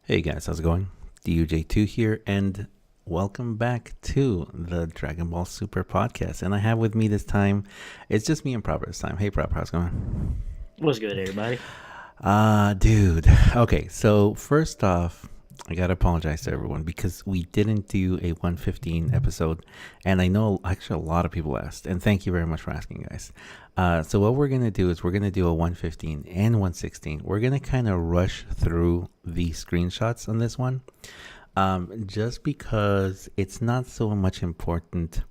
Hey guys, how's it going? DUJ2 here, and welcome back to the Dragon Ball Super podcast. And I have with me this time, it's just me and Proper this time. Hey Proper, how's it going? What's good, everybody? Dude. Okay, so first off, I gotta apologize to everyone because we didn't do a 115 episode, and I know actually a lot of people asked, and thank you very much for asking, guys. So what we're gonna do is we're gonna do a 115 and 116. We're gonna kind of rush through the screenshots on this one, just because it's not so much important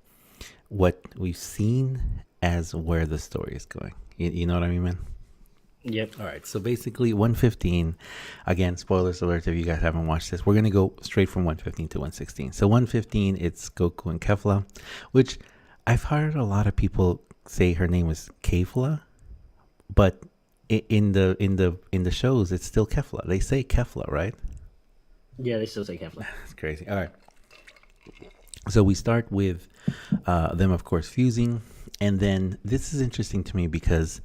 what we've seen as where the story is going. You know what I mean, man? Yep. All right, so basically 115, again, spoilers alert if you guys haven't watched this, we're going to go straight from 115 to 116. So 115, it's Goku and Kefla, which I've heard a lot of people say her name is Kefla, but in the shows, it's still Kefla. They say Kefla, right? Yeah, they still say Kefla. That's crazy. All right. So we start with them, of course, fusing, and then this is interesting to me because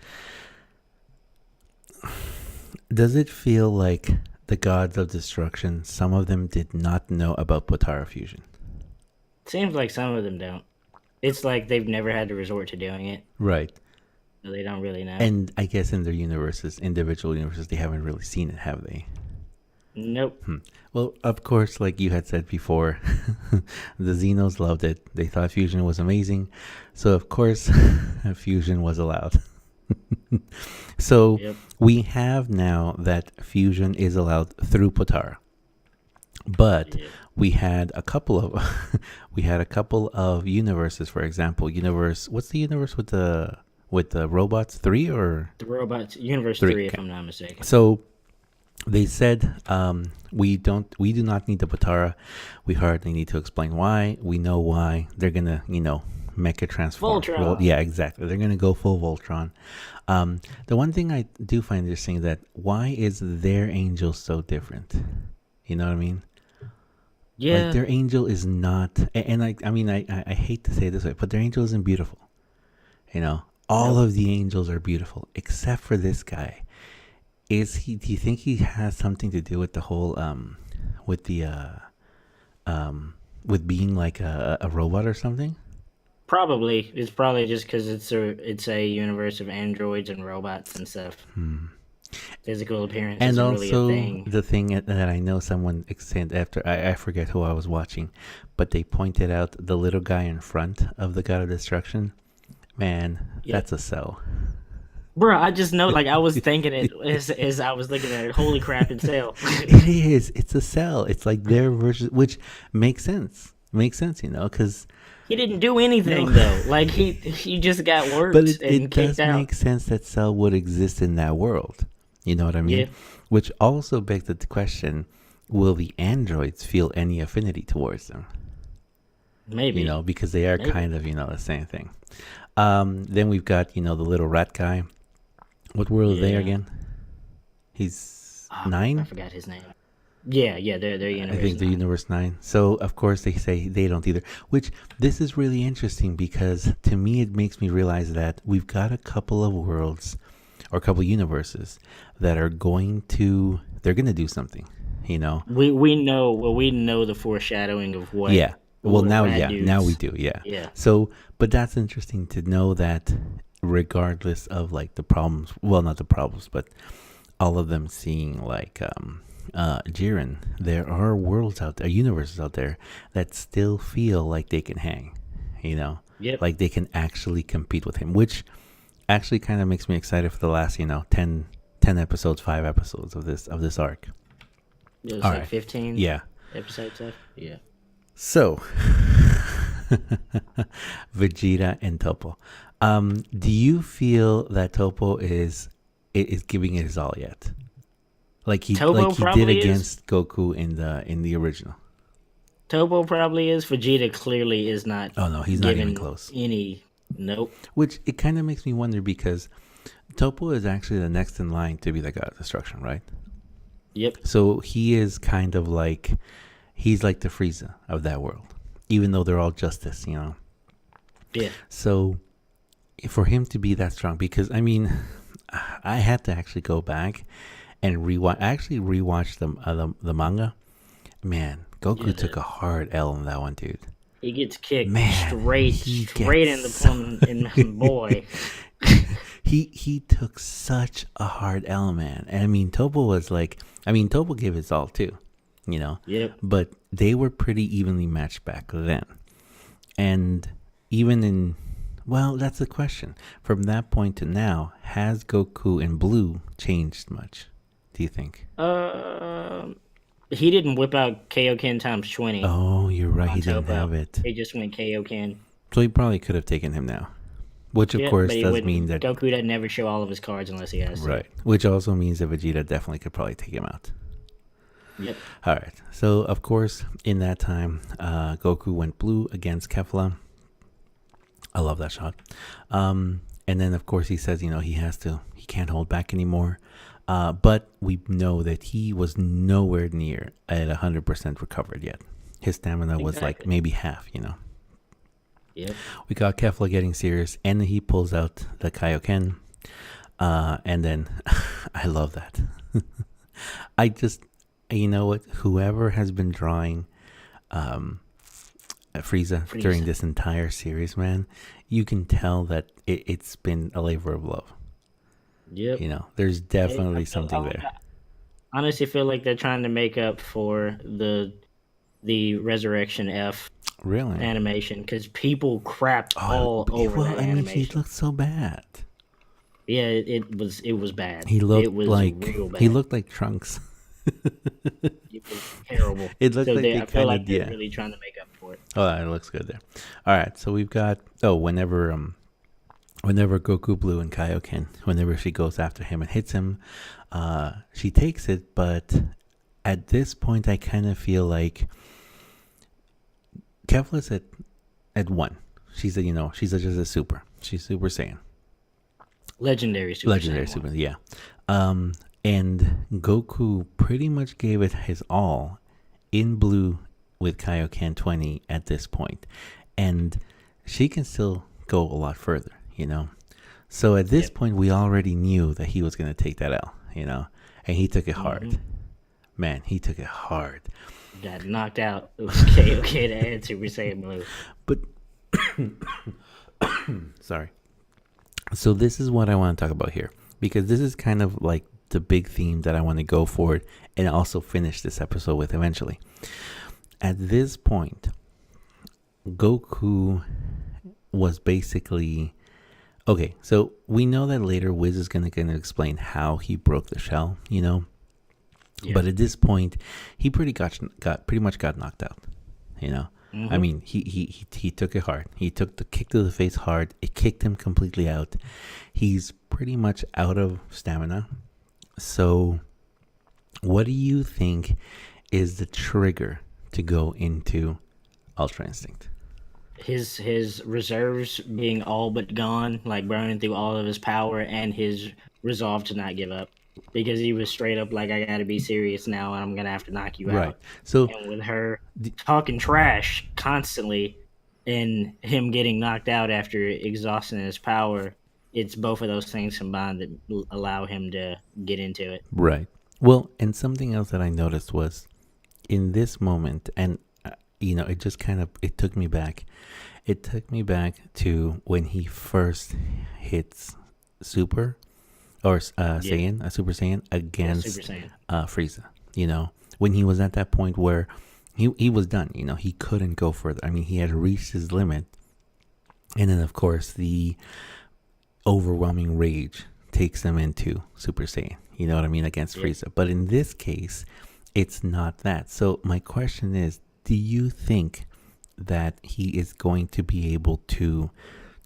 does it feel like the gods of destruction, some of them did not know about Potara fusion? Seems like some of them don't. It's like they've never had to resort to doing it, Right. so they don't really know. And I guess in their universes, individual universes, they haven't really seen it, have they? Nope. Well, of course, like you had said before, the Xenos loved it. They thought fusion was amazing. So, of course, fusion was allowed. So Yep. we have now that fusion is allowed through Potara, but Yeah. we had a couple of universes. For example, what's the universe with the robots? 3 or The robots, Universe 3? 3, if I'm not mistaken. So they said we do not need the Potara. We hardly need to explain why. We know why. They're gonna mecha transform. Voltron. Well, yeah, exactly. They're gonna go full Voltron. The one thing I do find interesting is that why is their angel so different? You know what I mean? Yeah. Like their angel is not, and I hate to say it this way, but their angel isn't beautiful. You know, all Nope. of the angels are beautiful except for this guy. Is he? Do you think he has something to do with the whole with the with being like a robot or something? Probably. It's probably just because it's a universe of androids and robots and stuff. Physical appearance And isn't really a also thing. the thing that I know someone said after, I forget who I was watching, but they pointed out the little guy in front of the God of Destruction. Man, Yep. that's a cell. Bro, I just know, like, I was thinking it as I was looking at it. Holy crap, it's Cell. It is. It's a cell. It's like their version, which makes sense. Makes sense, because. He didn't do anything, No. though. Like, he just got worked But it and does kicked out. make sense that Cell would exist in that world. You know what I mean? Yeah. Which also begs the question, will the androids feel any affinity towards them? Maybe. Because they are Maybe. kind of, the same thing. Then we've got, the little rat guy. What world are they Yeah. again? He's I 9? forgot his name. Yeah, they're I universe. think the 9. universe 9. So, of course, they say they don't either. Which, this is really interesting because to me it makes me realize that we've got a couple of worlds or a couple of universes that are they're going to do something, We know the foreshadowing of what. Yeah. Well, now, Rad now we dudes. do, yeah. Yeah. So, but that's interesting to know that regardless of like the problems, well, not the problems, but all of them seeing like Jiren, there are worlds out there, universes out there that still feel like they can hang, Yep. like they can actually compete with him, which actually kind of makes me excited for the last, 10 episodes, 5 episodes of this arc. It was All like right. 15 Yeah. episodes left. Yeah. So, Vegeta and Topo. Do you feel that Topo is giving it his all yet? Like he Topo did probably is. against Goku in the original. Topo probably is. Vegeta clearly is not. Oh no, he's not even given close. Nope. Which it kind of makes me wonder because Topo is actually the next in line to be the God of Destruction, right? Yep. So he is kind of like he's like the Frieza of that world, even though they're all justice, Yeah. So for him to be that strong, because I mean, I had to actually go back and rewatch. I actually rewatched the manga. Man, Goku Yeah, took a hard L in that one, dude. he gets kicked Man, he straight in the gets plum. And boy, he took such a hard L, man. And I mean, Topo was like, I mean, Topo gave his all too, you know. yep. But they were pretty evenly matched back then, and even in, well, that's the question. From that point to now, has Goku in Blue changed much? Do you think? He didn't whip out Kaioken times 20 Oh, you're right. on He didn't Topo. have it, He just went Kaioken. so he probably could have taken him now. Which of Yep, course but he does mean wouldn't. that, Goku doesn't never show all of his cards unless he has to. right? Which also means that Vegeta definitely could probably take him out. Yep. All right. So of course, in that time, Goku went blue against Kefla. I love that shot. And then of course he says, you know, he can't hold back anymore. But we know that he was nowhere near at 100% recovered yet. His stamina was like maybe half, you know. Yep. We got Kefla getting serious, and he pulls out the Kaioken. And then, I love that. I just, you know what? Whoever has been drawing Frieza during this entire series, man, you can tell that it's been a labor of love. Yep. You know, there's definitely something there. I honestly feel like they're trying to make up for the Resurrection F Really? animation because people crapped all over that animation. He looked so bad. Yeah, it was bad. He looked it was like real bad. he looked like Trunks. It was terrible. It looked like I feel like they're really trying to make up for it. Oh, it looks good there. All right, so we've got whenever Goku Blue and Kaioken, whenever she goes after him and hits him, she takes it. But at this point, I kind of feel like Kefla's at 1. She's just a super. She's Super Saiyan. Legendary Super. Yeah. And Goku pretty much gave it his all in Blue with Kaioken 20 at this point. And she can still go a lot further, you know. So at this point, we already knew that he was going to take that L, you know. And he took it hard. Man, he took it hard. Got knocked out. It was Kaioken and Super Saiyan Blue. But, sorry. So this is what I want to talk about here. Because this is kind of like the big theme that I want to go forward and also finish this episode with eventually. At this point, Goku was basically... Okay, so we know that later Wiz is going to explain how he broke the shell, you know? Yeah. But at this point, he pretty much got knocked out, you know? Mm-hmm. I mean, he took it hard. He took the kick to the face hard. It kicked him completely out. He's pretty much out of stamina. So what do you think is the trigger to go into Ultra Instinct? His reserves being all but gone, like burning through all of his power, and his resolve to not give up. Because he was straight up like, I gotta be serious now and I'm gonna have to knock you out. So, and with her talking trash constantly and him getting knocked out after exhausting his power, it's both of those things combined that allow him to get into it. Right. Well, and something else that I noticed was in this moment, and you know, it just kind of, it took me back. It took me back to when he first hits Super Saiyan, a Super Saiyan against Super Saiyan. Frieza. You know, when he was at that point where he was done. You know, he couldn't go further. I mean, he had reached his limit, and then of course the overwhelming rage takes him into Super Saiyan. You know what I mean, against Frieza. But in this case, it's not that. So my question is, do you think that he is going to be able to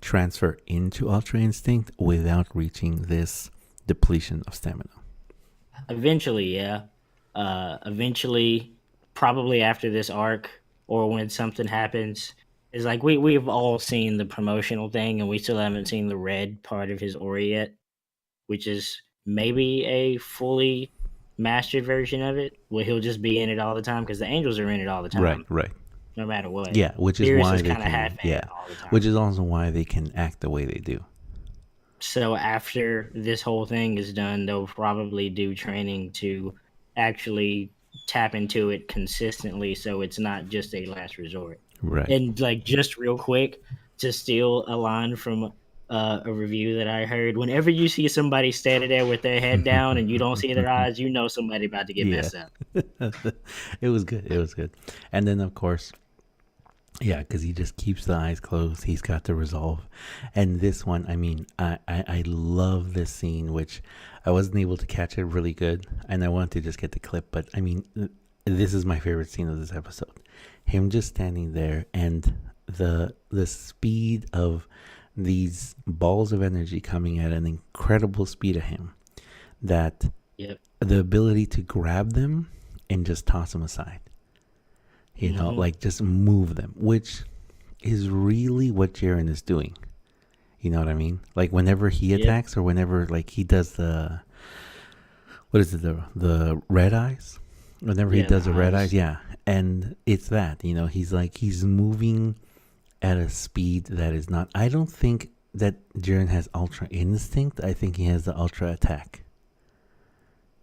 transfer into Ultra Instinct without reaching this depletion of stamina? Eventually, yeah. Eventually, probably after this arc or when something happens. It's like we've all seen the promotional thing and we still haven't seen the red part of his aura yet, which is maybe a fully mastered version of it where he'll just be in it all the time because the angels are in it all the time. Right. No matter what. Yeah, which is Beerus why is they kinda can. half-in all the time. Which is also why they can act the way they do. So after this whole thing is done, they'll probably do training to actually tap into it consistently, so it's not just a last resort. Right. And like just real quick to steal a line from a review that I heard, whenever you see somebody standing there with their head down and you don't see their eyes, you know somebody about to get Yeah. messed up. It was good. It was good. And then, of course, yeah, because he just keeps the eyes closed. He's got the resolve. And this one, I mean, I love this scene, which I wasn't able to catch it really good. And I wanted to just get the clip. But I mean, this is my favorite scene of this episode. Him just standing there and the speed of these balls of energy coming at an incredible speed at him, that Yep. the ability to grab them and just toss them aside, like just move them, which is really what Jiren is doing. You know what I mean? Like whenever he attacks, or whenever like he does what is it, the red eyes, whenever he does the red eyes, and it's that, he's moving at a speed that is not. I don't think that Jiren has ultra instinct. I think he has the ultra attack.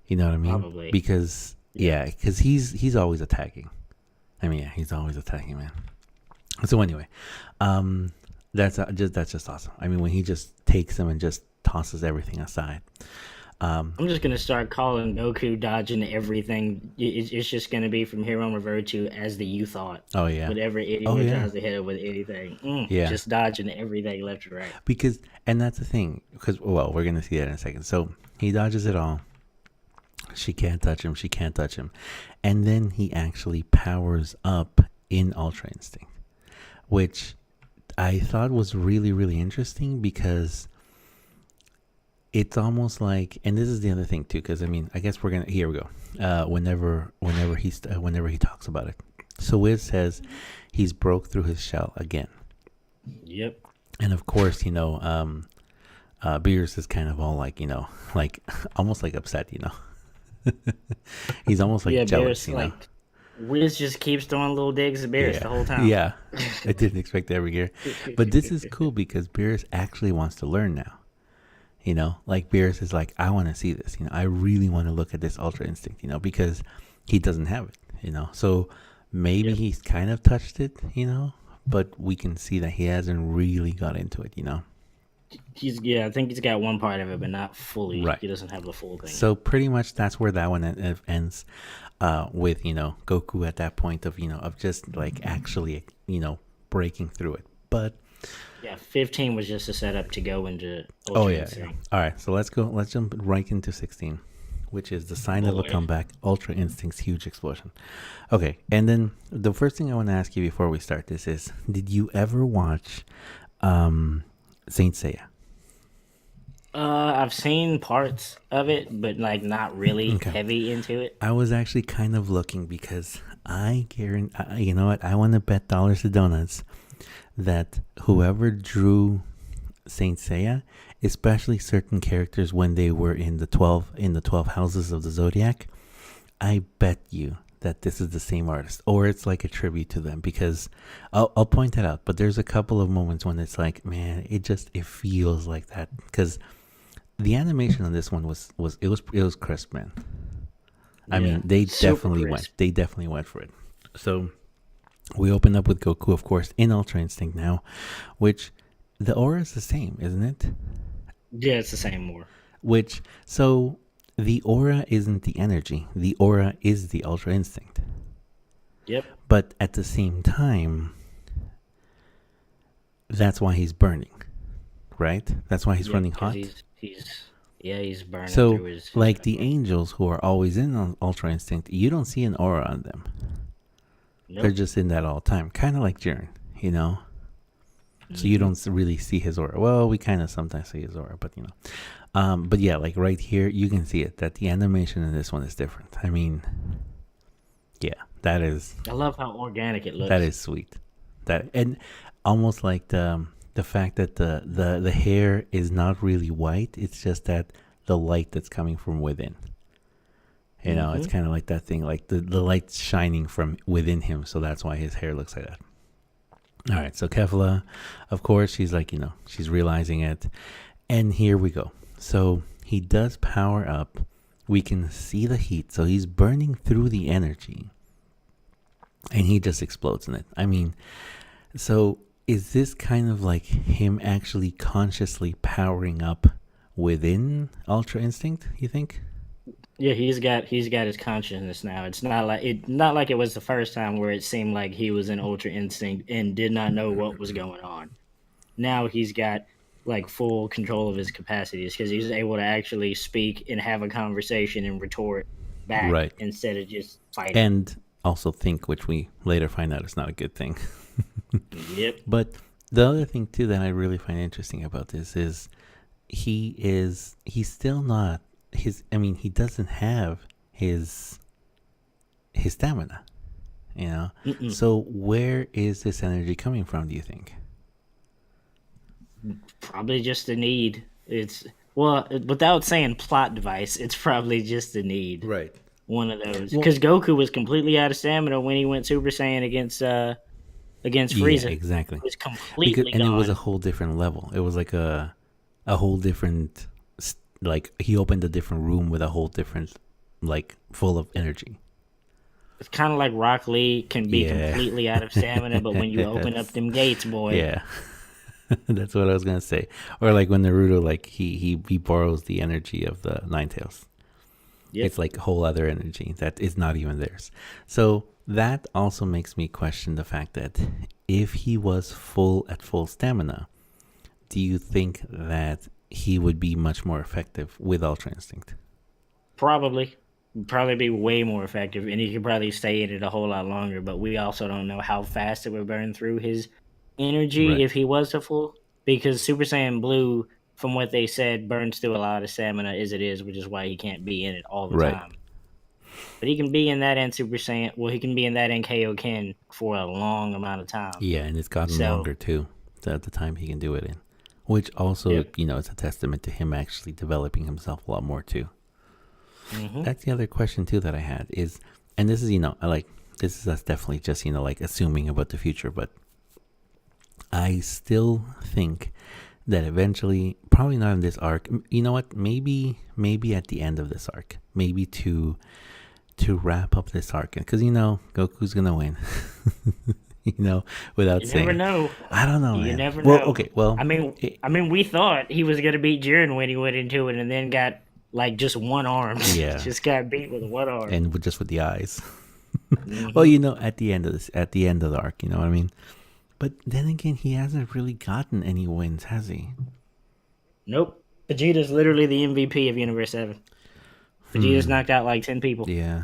You know what I mean? Probably. Because he's always attacking. I mean, he's always attacking, man. So anyway, that's just awesome. I mean, when he just takes them and just tosses everything aside. I'm just gonna start calling Goku dodging everything. It's just gonna be from here on referred to as the you thought. Oh yeah. Whatever anyone tries to hit it with anything. Just dodging everything left and right. Because, and that's the thing. Because we're gonna see that in a second. So he dodges it all. She can't touch him. She can't touch him, and then he actually powers up in Ultra Instinct, which I thought was really, really interesting, because it's almost like, and this is the other thing too, because I mean, I guess here we go. Whenever he talks about it, so Wiz says he's broke through his shell again. Yep. And of course, Beerus is kind of all like, like almost like upset, He's almost like jealous, Beerus, Wiz just keeps throwing little digs at Beerus the whole time. Yeah, I didn't expect that every year. But this is cool because Beerus actually wants to learn now. Like Beerus is like, I want to see this. I really want to look at this Ultra Instinct, because he doesn't have it, So maybe he's kind of touched it, but we can see that he hasn't really got into it, I think he's got one part of it, but not fully. Right. He doesn't have the full thing. So pretty much that's where that one ends, with Goku at that point of just like actually breaking through it. But 15 was just a setup to go into Ultra Instinct. All right, so let's jump right into 16, which is the sign of a comeback, Ultra Instinct's huge explosion. Okay, and then the first thing I want to ask you before we start this is, did you ever watch Saint Seiya? I've seen parts of it, but not really heavy into it. I was actually kind of looking, because I guarantee, you know what? I want to bet dollars to donuts that whoever drew Saint Seiya, especially certain characters when they were in the 12 houses of the Zodiac, I bet you that this is the same artist, or it's like a tribute to them, because I'll point that out. But there's a couple of moments when it's like, man, it feels like that, because the animation on this one was crisp, man. I mean, they definitely went for it. So we open up with Goku, of course, in Ultra Instinct now, which the aura is the same, isn't it? Yeah, it's the same aura. So the aura isn't the energy. The aura is the Ultra Instinct. Yep. But at the same time, that's why he's burning, right? That's why he's running hot. He's burning. So, through his like the angels who are always in Ultra Instinct, you don't see an aura on them. Nope. They're just in that all the time, kind of like Jiren, So you don't really see his aura. Well, we kind of sometimes see his aura, but but yeah, like right here, you can see it, that the animation in this one is different. I mean, yeah, that is. I love how organic it looks. That is sweet. And almost like the fact that the hair is not really white. It's just that the light that's coming from within. It's kind of like that thing, like the light's shining from within him, so that's why his hair looks like that. All right, so Kefla, of course, she's like, she's realizing it. And here we go. So he does power up. We can see the heat. So he's burning through the energy. And he just explodes in it. I mean, so is this kind of like him actually consciously powering up within Ultra Instinct, you think? Yeah, he's got his consciousness now. It's not like it was the first time where it seemed like he was in Ultra Instinct and did not know what was going on. Now he's got like full control of his capacities because he's able to actually speak and have a conversation and retort back Right. instead of just fighting. And also think, which we later find out is not a good thing. Yep. But the other thing too that I really find interesting about this is he's still not he doesn't have his stamina, Mm-mm. So where is this energy coming from, do you think? Probably just a need. It's without saying plot device, it's probably just a need. Right. One of those because Goku was completely out of stamina when he went Super Saiyan against Frieza. Yeah, exactly. It was completely And gone. it was a whole different level. It was like a whole different, like he opened a different room with a whole different, like full of energy. It's kind of like Rock Lee can be Yeah. completely out of stamina, but when you open up them gates, boy, Yeah. That's what I was gonna say. Or like when Naruto, like he borrows the energy of the Ninetales. Yep. It's like a whole other energy that is not even theirs. So that also makes me question the fact that if he was at full stamina, do you think that he would be much more effective with Ultra Instinct? probably be way more effective, and he could probably stay in it a whole lot longer. But we also don't know how fast it would burn through his energy Right. if he was to full, because Super Saiyan Blue, from what they said, burns through a lot of stamina as it is, which is why he can't be in it all the Right. time. But he can be in that in Super Saiyan. Well, he can be in that in Kaioken for a long amount of time. Yeah, and it's gotten So- longer too. At the time he can do it in, which also Yep. it's a testament to him actually developing himself a lot more too. Mhm. That's the other question too that I had is, and this is this is us definitely just like assuming about the future, but I still think that eventually, probably not in this arc. You know what? Maybe at the end of this arc, maybe to wrap up this arc, because Goku's gonna win. Without You saying. never know. I don't know. You Man. never Well, know. okay. Well, I mean, we thought he was gonna beat Jiren when he went into it, and then got like just one arm. Yeah. Just got beat with one arm. and just with the eyes. Mhm. Well, at the end of the arc, you know what I mean. But then again, he hasn't really gotten any wins, has he? Nope. Vegeta's literally the MVP of Universe 7. Vegeta's knocked out like 10 people. Yeah.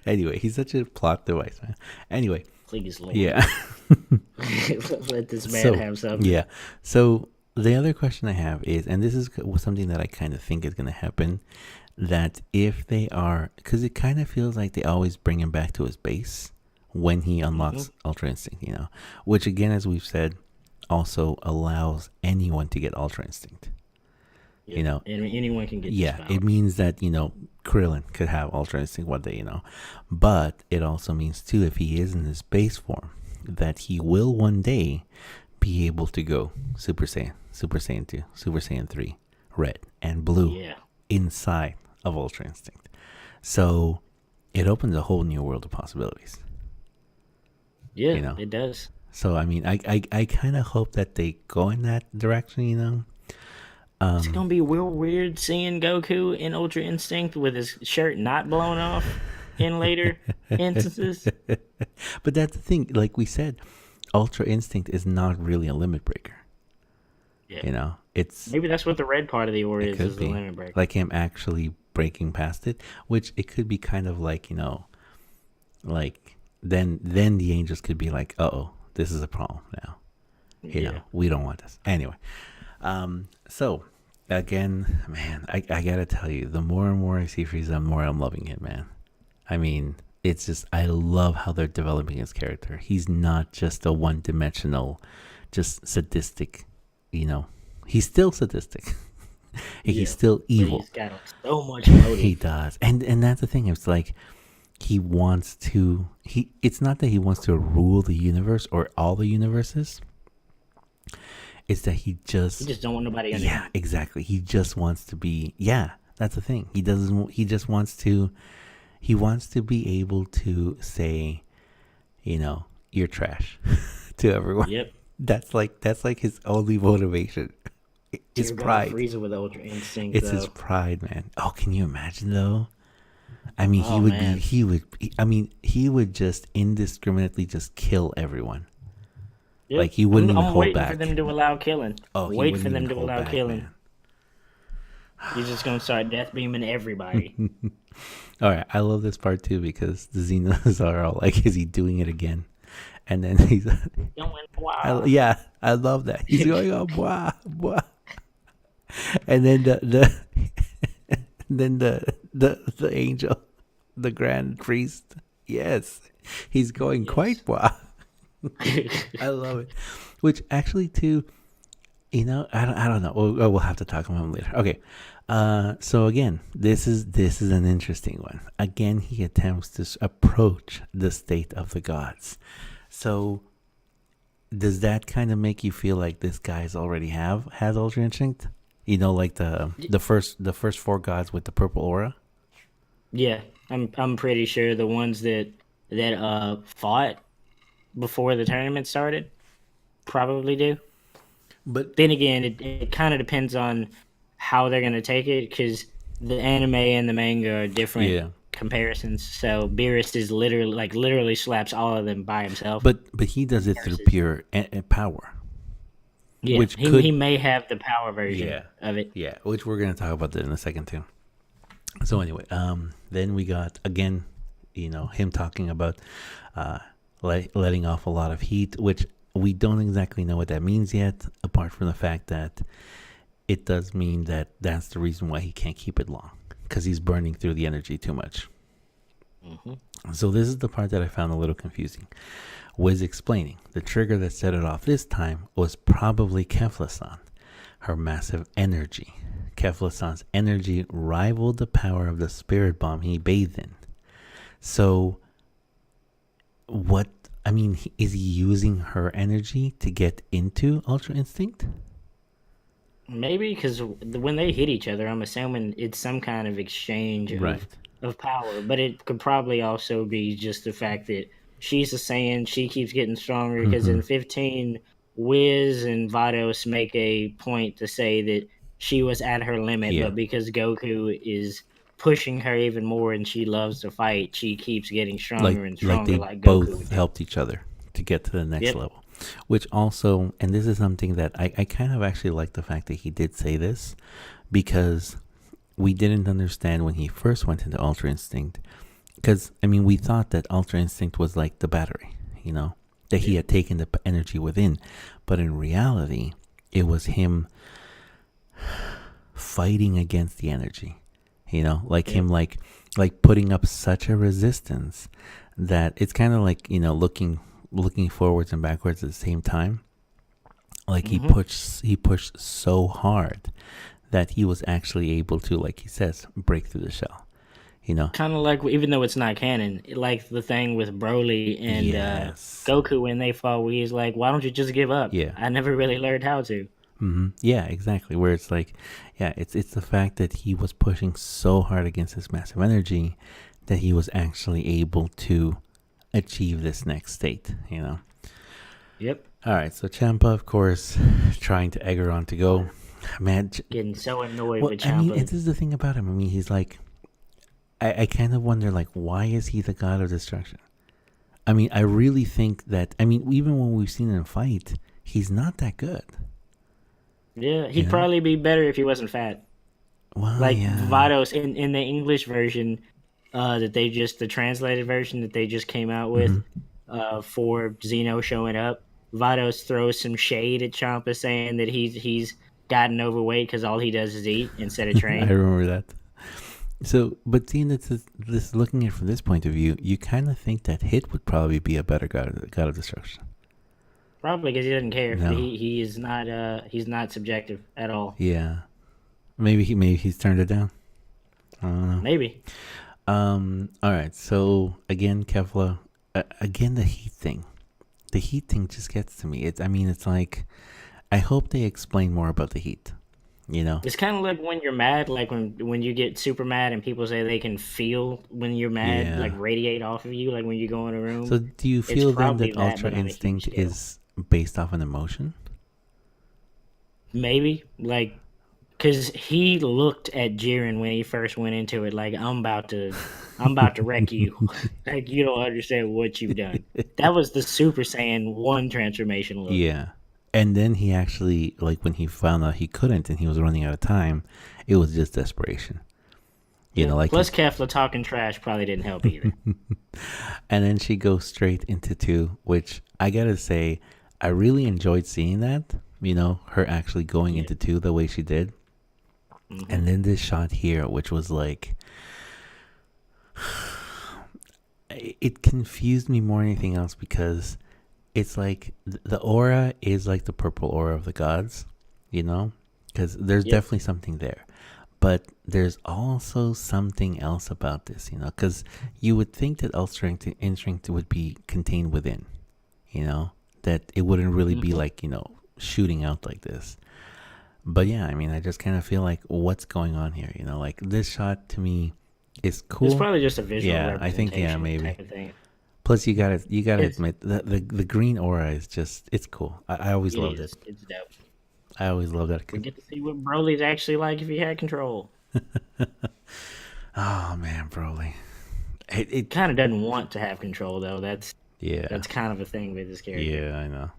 Anyway, he's such a plot device, man. Anyway, Please, Lord. yeah. Let this man have something. Yeah. So the other question I have is, and this is something that I kind of think is going to happen, that if they are, because it kind of feels like they always bring him back to his base when he unlocks Ultra Instinct, which again, as we've said, also allows anyone to get Ultra Instinct. Yeah. And anyone can get Yeah, this power. it means that, Krillin could have Ultra Instinct one day, But it also means, too, if he is in his base form, that he will one day be able to go Super Saiyan 2, Super Saiyan 3, Red, and Blue inside of Ultra Instinct. So it opens a whole new world of possibilities. Yeah, it does. So, I mean, I kind of hope that they go in that direction, It's going to be real weird seeing Goku in Ultra Instinct with his shirt not blown off in later instances. But that's the thing. Like we said, Ultra Instinct is not really a limit breaker. Yeah. It's Maybe that's what the red part of the ore is could the be limit break. like him actually breaking past it, which it could be kind of like, like then the angels could be like, uh-oh, this is a problem now. We don't want this. Anyway, so again, man, I gotta tell you, the more and more I see Frieza, the more I'm loving him, man. I mean, it's just, I love how they're developing his character. He's not just a one-dimensional, just sadistic, he's still sadistic. He's still evil. He's got so much motive. He does. And that's the thing. It's like, he wants to. It's not that he wants to rule the universe or all the universes. It's that he just don't want nobody under him. Yeah, exactly. He just wants to be. Yeah, that's the thing. He doesn't. He just wants to. He wants to be able to say, you're trash to everyone. Yep. That's like his only motivation. His pride. Frieza with Ultra Instinct. It's his pride, man. Oh, can you imagine though? I mean, he would just indiscriminately just kill everyone. Yep. Like he wouldn't even I'm hold waiting back. for them to allow killing. Oh, wait for them to allow back, killing. Man. He's just gonna start death beaming everybody. All right, I love this part too because the Xenos are all like, "Is he doing it again?" And then he's I love that. He's going on blah blah, and then the angel, the grand priest, yes, he's going quite blah. I love it. Which actually too, I don't know. We'll have to talk about him later. Okay. So again, this is an interesting one. Again, he attempts to approach the state of the gods. So does that kind of make you feel like this guy's already has Ultra Instinct? Like the first four gods with the purple aura? Yeah, I'm pretty sure the ones that fought before the tournament started probably do. But then again, it kind of depends on how they're going to take it, because the anime and the manga are different comparisons. So Beerus is literally slaps all of them by himself. But he does it through pure power. Yeah, which he may have the power version of it. Yeah, which we're going to talk about that in a second too. So anyway, then we got again, him talking about letting off a lot of heat, which we don't exactly know what that means yet, apart from the fact that it does mean that that's the reason why he can't keep it long, because he's burning through the energy too much. Mm-hmm. So this is the part that I found a little confusing. Was explaining the trigger that set it off this time was probably Kefla-san, her massive energy. Kefla-san's energy rivaled the power of the spirit bomb he bathed in. So is he using her energy to get into Ultra Instinct? Maybe, because when they hit each other, I'm assuming it's some kind of exchange of power. But it could probably also be just the fact that she's a Saiyan, she keeps getting stronger, because in 15, Wiz and Vados make a point to say that she was at her limit, but because Goku is pushing her even more and she loves to fight, she keeps getting stronger and stronger. They both helped each other to get to the next level. Which also, and this is something that I kind of actually like the fact that he did say this, because we didn't understand when he first went into Ultra Instinct. Because, we thought that Ultra Instinct was like the battery, that he had taken the energy within. But in reality, it was him fighting against the energy, him like putting up such a resistance that it's kind of like, looking forwards and backwards at the same time. Like he pushed so hard that he was actually able to, like he says, break through the shell. Kind of like, even though it's not canon, like the thing with Broly and Goku when they fought, where he's like, why don't you just give up? I never really learned how to. Yeah, exactly. Where it's like, it's the fact that he was pushing so hard against this massive energy that he was actually able to achieve this next state, Yep. All right, so Champa, of course, trying to egg her on to go. Man, getting so annoyed with Champa. This is the thing about him. He's like, I kind of wonder, like, why is he the god of destruction? I really think that, even when we've seen him fight, he's not that good. Yeah, he'd probably be better if he wasn't fat. Well, Vados in the English version, the translated version that they just came out with, for Zeno showing up, Vados throws some shade at Champa, saying that he's gotten overweight because all he does is eat instead of train. I remember that. So, but seeing this, looking at it from this point of view, you kind of think that Hit would probably be a better god of destruction. Probably because he doesn't care. No. He is not. He's not subjective at all. Yeah, maybe he's turned it down. I don't know. Maybe. All right. So again, Kevla, again, the heat thing. The heat thing just gets to me. I mean, it's like, I hope they explain more about the heat. You know? It's kind of like when you're mad, like when you get super mad and people say they can feel when you're mad, like Yeah. radiate off of you, like when you go in a So room. do you It's feel then probably that that, Ultra but on a huge Instinct scale. is based off an emotion? Maybe like because he looked at Jiren when he first went into it, like I'm about to wreck you. Like you don't understand what you've done. That was the Super Saiyan 1 transformation look. Yeah. And then he actually, like, when he found out he couldn't and he was running out of time, it was just desperation. You Yeah. know, like Plus, his. Kefla talking trash probably didn't help either. And then she goes straight into two, which I gotta say, I really enjoyed seeing that. You know, her actually going Yeah. into two the way she did. Hmm. And then this shot here, which was like, it confused me more than anything else because it's like the aura is like the purple aura of the gods, you know, because there's Yep. definitely something there. But there's also something else about this, you know, because you would think that Ultra Instinct would be contained within, you know, that it wouldn't really be Hmm. like, you know, shooting out like this. But yeah, I mean, I just kind of feel like what's going on here, you know, like this shot to me is It's cool. probably just a visual Yeah, I think, yeah, representation maybe. type of thing. Plus, you gotta It's admit that the green aura is just, it's cool. I always it loved it. is. It's dope. I always loved that. We get to see what Broly's actually like if he had control. Oh man, Broly. It Kind of doesn't want to have control though. yeah, That's kind of a thing with his character. yeah, I know.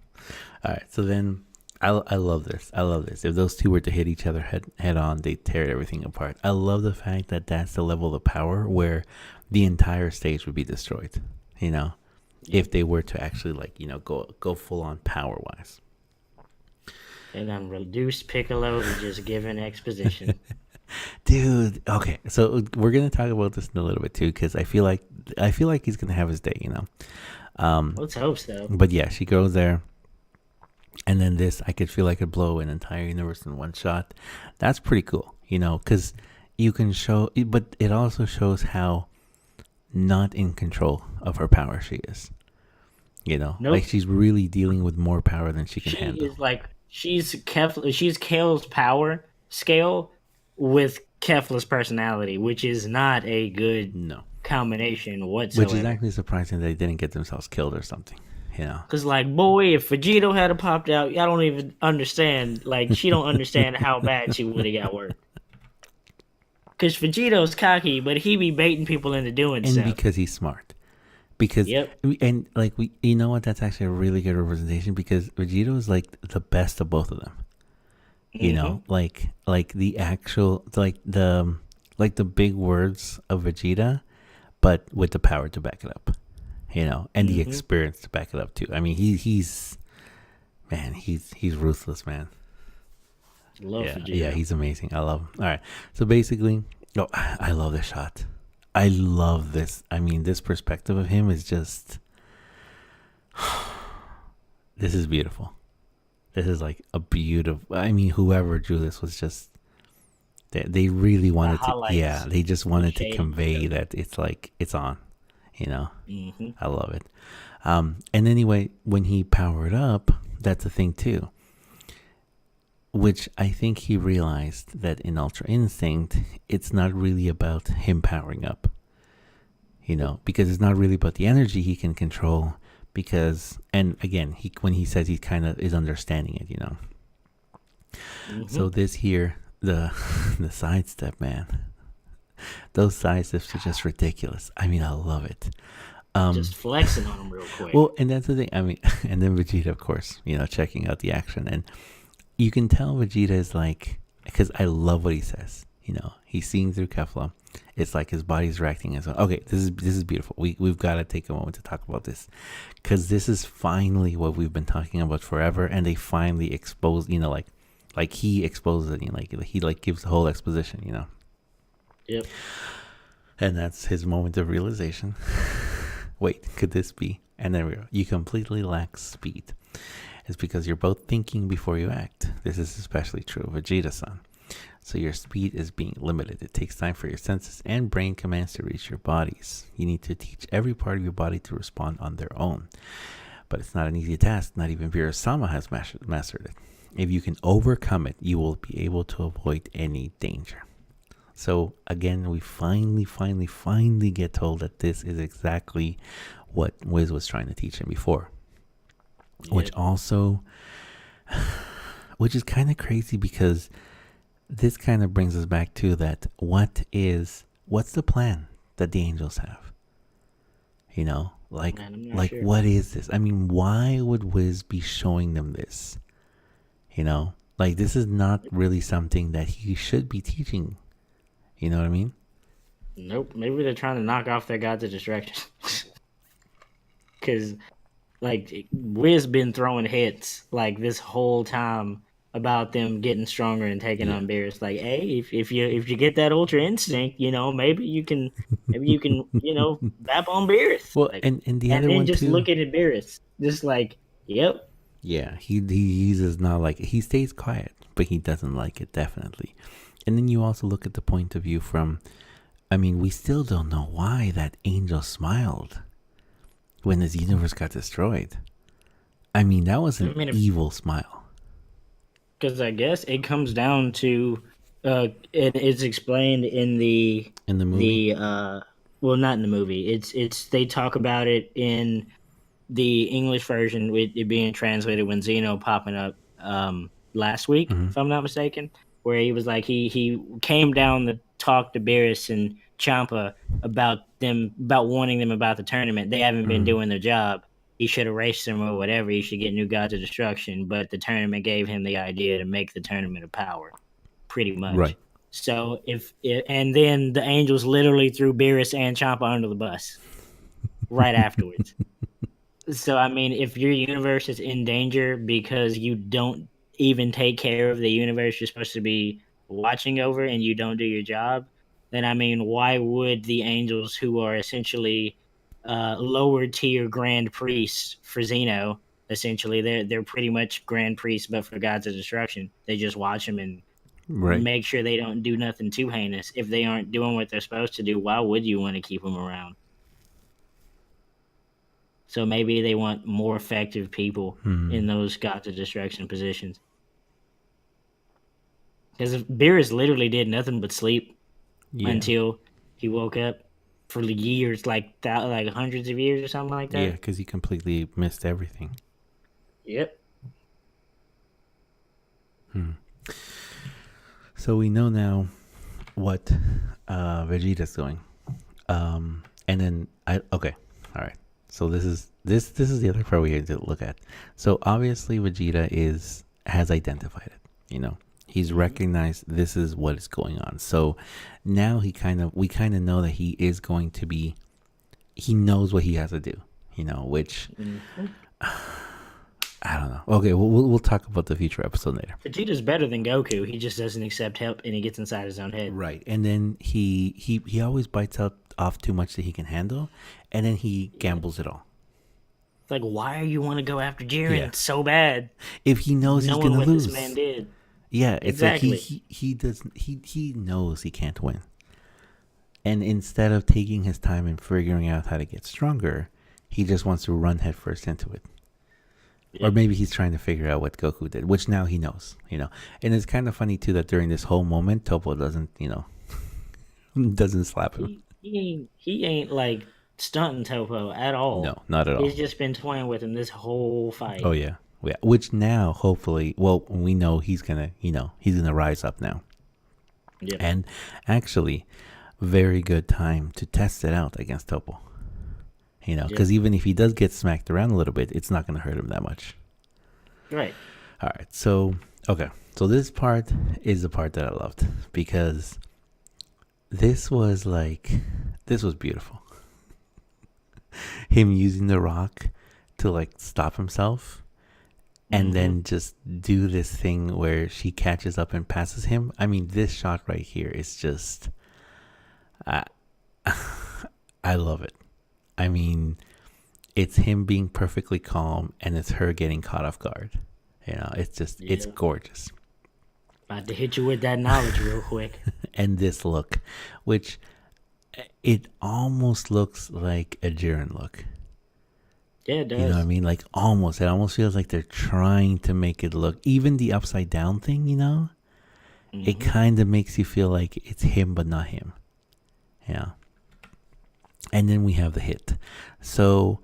All right, so then I love this. I love this. If those two were to hit each other head on, they tear everything apart. I love the fact that that's the level of power where the entire stage would be destroyed. You know, Yep. if they were to actually, like, you know, go full on power wise. They done reduced Piccolo to just giving exposition. Dude, okay, so we're gonna talk about this in a little bit too, because I feel like he's gonna have his day, you know. Let's hope so. But yeah, she goes there, and then this, I could feel like could blow an entire universe in one shot. That's pretty cool, you know, because you can show, but it also shows how not in control of her power she is. You know, like Nope. she's really dealing with more power than she can She handle. is like she's Kale's power scale with Kefla's personality, which is not a good No, combination which is whatsoever. actually surprising they didn't get themselves killed or something. You know. Cause like boy, if Vegito had popped out, y'all don't even understand. Like she don't understand how bad she would have got worked. Cause Vegito's cocky, but he be baiting people into doing And stuff. because he's smart. Because Yep. and like we, you know what? That's actually a really good representation because Vegito is like the best of both of them. You Mm-hmm. know, like the actual, like the big words of Vegeta, but with the power to back it up. You know, and the Mm-hmm. experience to back it up too. I mean, he's man, he's ruthless, man. Love Yeah, Vegito. he's amazing. I love him. All right, so basically, oh, I love this shot. I love this. I mean, this perspective of him is just, this is beautiful. This is like a beautiful. I mean, whoever drew this was just, they really The wanted to. Yeah, highlights, they just the wanted to shade. convey that it's like it's on. You know, Mm-hmm. I love it. And anyway, when he powered up, that's a thing too. Which I think he realized that in Ultra Instinct, it's not really about him powering up. You know, because it's not really about the energy he can control. Because, and again, he when he says he kind of is understanding it, you know. Mm-hmm. So this here, the the sidestep, man, those sidesteps are just ridiculous. I mean, I love it. Just flexing on him real quick. Well, and that's the thing. I mean, and then Vegeta, of course, you know, checking out the action, and you can tell Vegeta is like, because I love what he says. You know, he's seeing through Kefla. It's like his body's reacting as well. Okay, this is beautiful. We've got to take a moment to talk about this, because this is finally what we've been talking about forever, and they finally expose. You know, like he exposes it. You know, like he like gives the whole exposition. You know, Yep. and that's his moment of realization. Wait, could this be? And there we go. You completely lack speed. It's because you're both thinking before you act. This is especially true of Vegeta-san. So your speed is being limited. It takes time for your senses and brain commands to reach your bodies. You need to teach every part of your body to respond on their own. But it's not an easy task. Not even Virasama has mastered it. If you can overcome it, you will be able to avoid any danger. So again, we finally get told that this is exactly what Wiz was trying to teach him before. Yeah. Which is kind of crazy, because this kind of brings us back to that. What's the plan that the angels have? You know, like sure. What is this? I mean, why would Wiz be showing them this? You know, like, this is not really something that he should be teaching. You know what I mean? Nope. Maybe they're trying to knock off their gods of distraction. Because, like, Wiz been throwing hits, like, this whole time about them getting stronger and taking on Beerus. Like, hey, if you get that Ultra Instinct, you know, maybe you can, you know, bap on Beerus. Well, like, and the other one just too. Looking at Beerus, just like, yep. Yeah, he's just not like it. He stays quiet, but he doesn't like it, definitely. And then you also look at the point of view from, I mean, we still don't know why that angel smiled when his universe got destroyed. I mean, that was an evil smile. Because I guess it comes down to, it's explained in the movie. Well, not in the movie. It's they talk about it in the English version, with it being translated when Zeno popping up last week, if I'm not mistaken, where he was like he came down to talk to Beerus and Champa about warning them about the tournament. They haven't been doing their job. He should erase them or whatever. He should get new gods of destruction. But the tournament gave him the idea to make the tournament a power, pretty much. Right. So and then the angels literally threw Beerus and Champa under the bus right afterwards. So, I mean, if your universe is in danger because you don't even take care of the universe you're supposed to be watching over and you don't do your job, then, I mean, why would the angels, who are essentially lower tier grand priests for Zeno, essentially, they're pretty much grand priests but for gods of destruction. They just watch them and make sure they don't do nothing too heinous. If they aren't doing what they're supposed to do, why would you want to keep them around? So maybe they want more effective people in those gods of destruction positions. Because Beerus literally did nothing but sleep until he woke up for years, like hundreds of years or something like that. Yeah, because he completely missed everything. Yep. So we know now what Vegeta's doing. And then all right. So this is the other part we had to look at. So obviously Vegeta has identified it. You know, he's recognized this is what is going on. So now we kind of know that he is going to be. He knows what he has to do. You know, which I don't know. Okay, we'll talk about the future episode later. Vegeta's better than Goku. He just doesn't accept help and he gets inside his own head. Right, and then he always bites off too much that he can handle, and then he gambles it all. Like, why you want to go after Jiren so bad? If he knows he's gonna lose. This man did. Yeah, it's exactly. Like he knows he can't win, and instead of taking his time and figuring out how to get stronger, he just wants to run headfirst into it. Yeah. Or maybe he's trying to figure out what Goku did, which now he knows, you know. And it's kind of funny too that during this whole moment, Topo doesn't, you know, doesn't slap him. He ain't like stunting Topo at all. No, not at all. He's just been toying with him this whole fight. Oh yeah. Which now, hopefully, well, we know he's gonna rise up now. Yeah. And actually, very good time to test it out against Topo. You know, because even if he does get smacked around a little bit, it's not going to hurt him that much. Right. All right. So, okay. So this part is the part that I loved because this was beautiful. Him using the rock to like stop himself and then just do this thing where she catches up and passes him. I mean, this shot right here is just, I love it. I mean, it's him being perfectly calm and it's her getting caught off guard. You know, it's just, it's gorgeous. About to hit you with that knowledge real quick. And this look, which it almost looks like a Jiren look. Yeah, it You know what I does. mean? Like almost. It almost feels like they're trying to make it look. Even the upside down thing, you know? It Hmm. kind of makes you feel like it's him, but not him. Yeah. And then we have the hit. So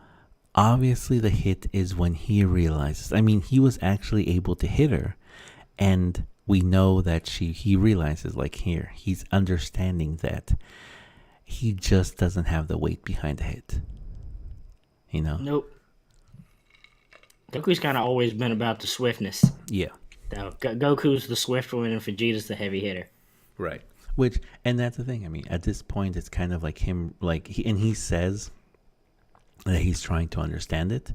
obviously, the hit is when he realizes. I mean, he was actually able to hit her, and we know that he realizes, like, here, he's understanding that he just doesn't have the weight behind the hit. You know? Nope. Goku's kind of always been about the swiftness. Yeah. Though Goku's the swift one and Vegeta's the heavy hitter. Right. Which, and that's the thing. I mean, at this point, it's kind of like him, like, he says that he's trying to understand it.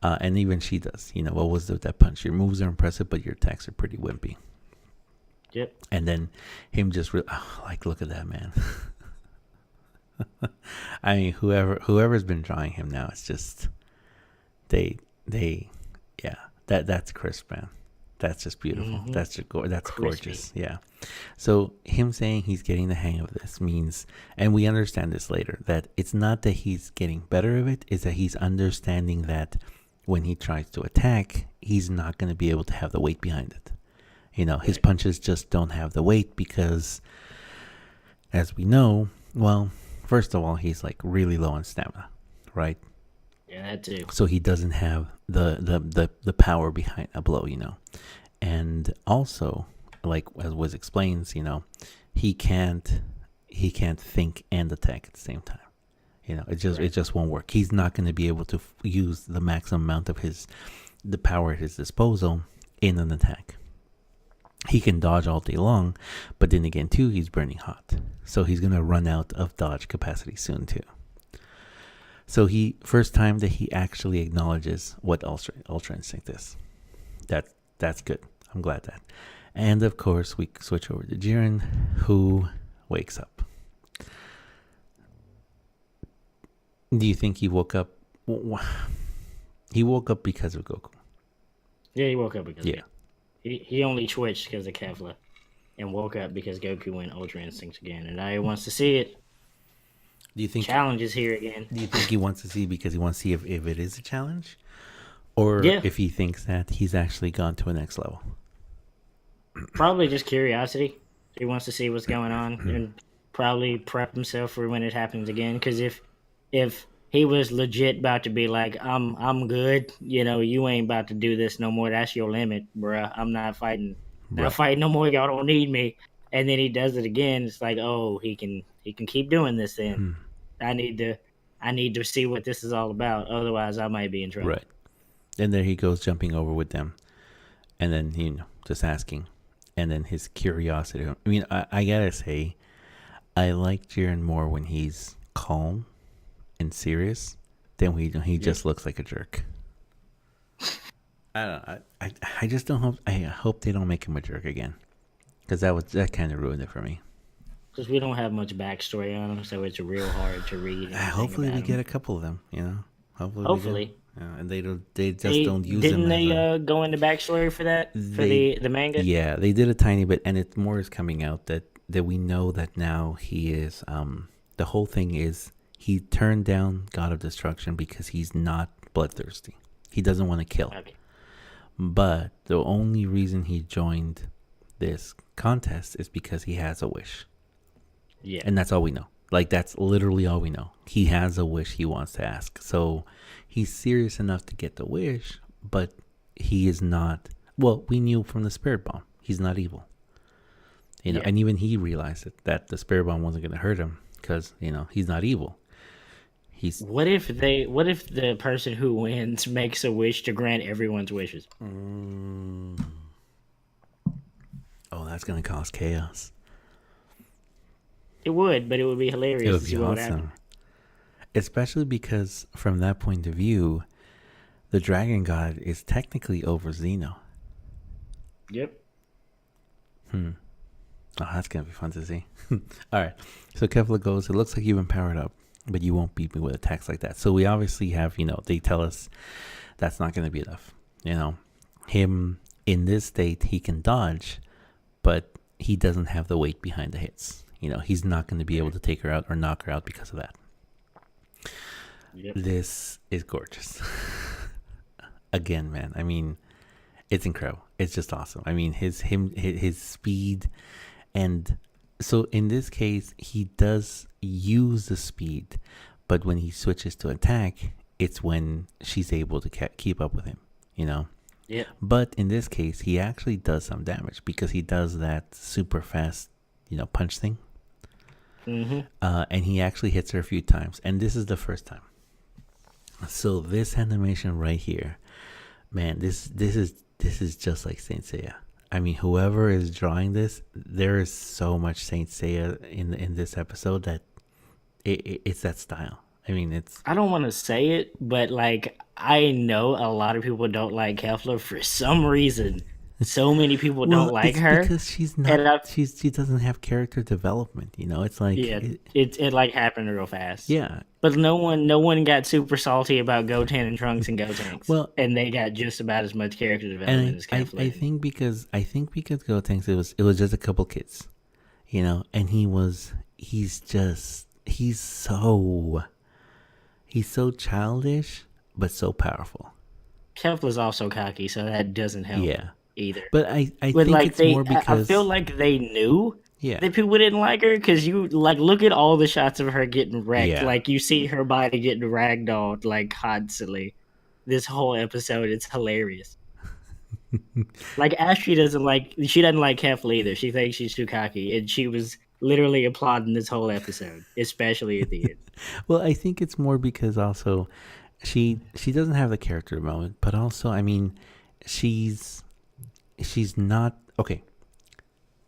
And even she does. You know, what was that punch? Your moves are impressive, but your attacks are pretty wimpy. Yep. And then him just, like, look at that, man. I mean, whoever's been drawing him now, it's just, yeah, that's crisp, man. That's just beautiful. Mm-hmm. That's Crispy. gorgeous. Yeah. So him saying he's getting the hang of this means, and we understand this later, that it's not that he's getting better of it, it's that he's understanding that when he tries to attack, he's not going to be able to have the weight behind it. You know, his punches just don't have the weight because, as we know, well, first of all, he's like really low on stamina, right? Yeah, that too. So he doesn't have the power behind a blow, you know. And also, like as Wiz explains, you know, he can't think and attack at the same time. You know, it just won't work. He's not going to be able to use the maximum amount of the power at his disposal in an attack. He can dodge all day long, but then again too, he's burning hot. So he's going to run out of dodge capacity soon too. So first time that he actually acknowledges what Ultra Instinct is. That's good. I'm glad that. And of course, we switch over to Jiren, who wakes up. Do you think he woke up? He woke up because of Goku. Yeah, he woke up because of Yeah. it. He only twitched because of Kefla and woke up because Goku went Ultra Instinct again. And now he wants to see it. Do you think Challenge is here again. Do you think he wants to see because he wants to see if it is a challenge, or Yeah. if he thinks that he's actually gone to a next level? Probably just curiosity. He wants to see what's going on and probably prep himself for when it happens again. Because if he was legit about to be like, I'm good, you know, you ain't about to do this no more. That's your limit, bruh. I'm not fighting. Right. Not fighting no more. Y'all don't need me. And then he does it again. It's like, oh, he can keep doing this then. I need to see what this is all about. Otherwise, I might be in trouble. Right. And there he goes jumping over with them, and then just asking, and then his curiosity. I mean, I gotta say, I like Jiren more when he's calm and serious than when he just looks like a jerk. I don't know. I just don't hope. I hope they don't make him a jerk again, because that kind of ruined it for me. Because we don't have much backstory on him, so it's real hard to read. Hopefully, we get a couple of them. You know, Hopefully. And they just don't use them. Didn't they go into backstory for that for the manga? Yeah, they did a tiny bit, and it more is coming out that we know that now he is. The whole thing is he turned down God of Destruction because he's not bloodthirsty. He doesn't want to kill. Okay. But the only reason he joined this contest is because he has a wish. Yeah. And that's all we know. Like, that's literally all we know. He has a wish he wants to ask. So he's serious enough to get the wish, but he is not. Well, we knew from the spirit bomb, he's not evil. You know, and even he realized that the spirit bomb wasn't going to hurt him because, you know, he's not evil. What if the person who wins makes a wish to grant everyone's wishes? Oh, that's going to cause chaos. It would, but it would be hilarious. It would to be see what would happen. awesome. Especially because from that point of view, the Dragon God is technically over Zeno. Yep. Oh, that's going to be fun to see. All right. So Kefla goes, it looks like you've been powered up, but you won't beat me with attacks like that. So we obviously have, you know, they tell us that's not going to be enough. You know, him in this state, he can dodge, but he doesn't have the weight behind the hits. He's not going to be able to take her out or knock her out because of that. Yep. This is gorgeous. Again, man. I mean, it's incredible. It's just awesome. I mean, his speed, and so in this case, he does use the speed, but when he switches to attack, it's when she's able to keep up with him. Yeah. But in this case, he actually does some damage because he does that super fast, punch thing. Mm-hmm. And he actually hits her a few times, and this is the first time. So this animation right here, man, this is just like Saint Seiya. I mean, whoever is drawing this, there is so much Saint Seiya in this episode that it's that style. I mean, it's. I don't want to say it, but like I know a lot of people don't like Kefla for some reason. So many people don't like her because she's not. She doesn't have character development. It's like it like happened real fast. Yeah, but no one got super salty about Goten and Trunks and Gotenks. Well, and they got just about as much character development as Kefla. I think because Gotenks it was just a couple kids, and he's so childish but so powerful. Kefla's also cocky, so that doesn't help. Yeah. Either. But I think it's more because I feel like they knew that people didn't like her because you like look at all the shots of her getting wrecked. Yeah. Like you see her body getting ragdolled like constantly. This whole episode, it's hilarious. Like Ashley doesn't like Kefla either. She thinks she's too cocky, and she was literally applauding this whole episode, especially at the end. Well, I think it's more because also she doesn't have the character development, but also I mean she's not okay.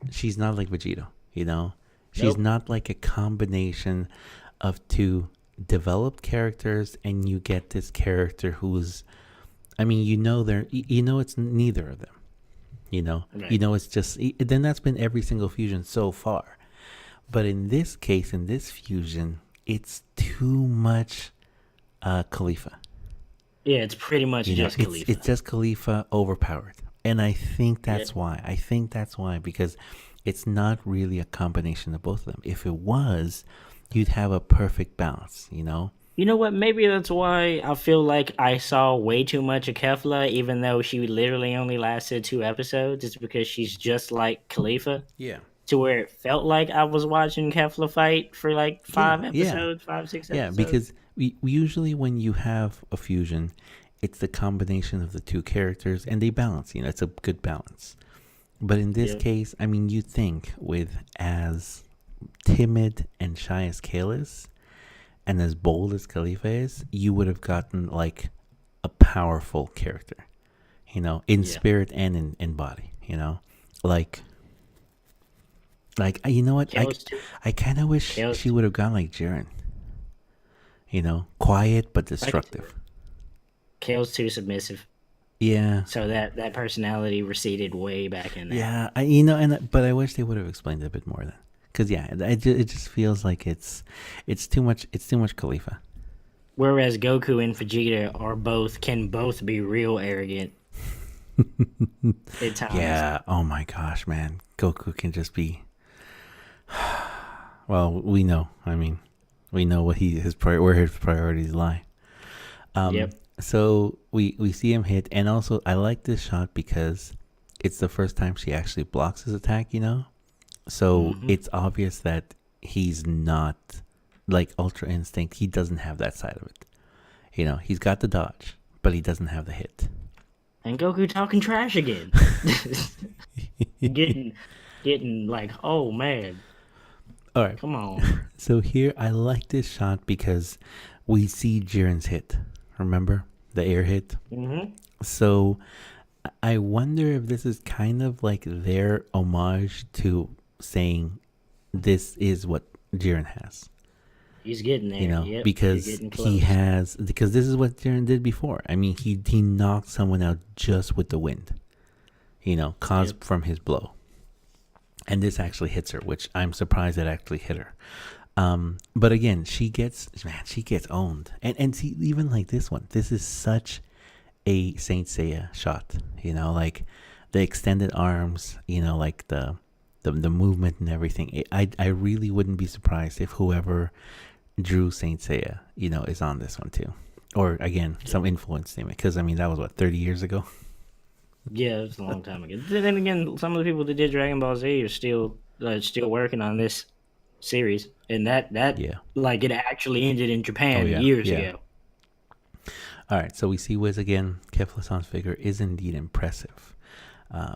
She's not like Vegito, She's not like a combination of two developed characters, and you get this character who's, I mean, it's neither of them, Right. It's just. Then that's been every single fusion so far, but in this case, in this fusion, it's too much, Khalifa. Yeah, it's pretty much just Khalifa. It's just Khalifa overpowered. And I think that's why. I think that's why, because it's not really a combination of both of them. If it was, you'd have a perfect balance, You know what? Maybe that's why I feel like I saw way too much of Kefla, even though she literally only lasted 2 episodes. It's because she's just like Khalifa. Yeah. To where it felt like I was watching Kefla fight for like 5 episodes, 5, 6 episodes. Yeah, because we usually when you have a fusion, it's the combination of the two characters, and they balance. It's a good balance. But in this case, I mean, you think with as timid and shy as Kale is, and as bold as Khalifa is, you would have gotten like a powerful character, in spirit and in body, like you know what? I kind of wish she would have gone like Jiren, quiet but destructive. Kale's too submissive. Yeah. So that personality receded way back in there. Yeah, but I wish they would have explained it a bit more then, because it just feels like it's too much. It's too much Khalifa. Whereas Goku and Vegeta can both be real arrogant. At times. Yeah. Oh my gosh, man. Goku can just be. Well, we know. I mean, we know what where his priorities lie. Yep. So we see him hit, and also I like this shot because it's the first time she actually blocks his attack, So it's obvious that he's not like Ultra Instinct. He doesn't have that side of it. He's got the dodge, but he doesn't have the hit. And Goku talking trash again. getting like, oh man. All right. Come on. So here I like this shot because we see Jiren's hit. Remember the air hit? Mm-hmm. So I wonder if this is kind of like their homage to saying this is what Jiren has. He's getting there, yep, because because this is what Jiren did before. I mean, he knocked someone out just with the wind, caused from his blow. And this actually hits her, which I'm surprised it actually hit her. But again, she gets owned. And see, even like this one, this is such a Saint Seiya shot, like the extended arms, like the the movement and everything. I really wouldn't be surprised if whoever drew Saint Seiya, is on this one too, or again some influence name it, because I mean that was what 30 years ago. Yeah, it was a long time ago. Then again, some of the people that did Dragon Ball Z are still working on this series, and that Yeah. like it actually ended in Oh Japan yeah. years Yeah. ago. All right. So we see Wiz again. Kefla-san's figure is indeed impressive,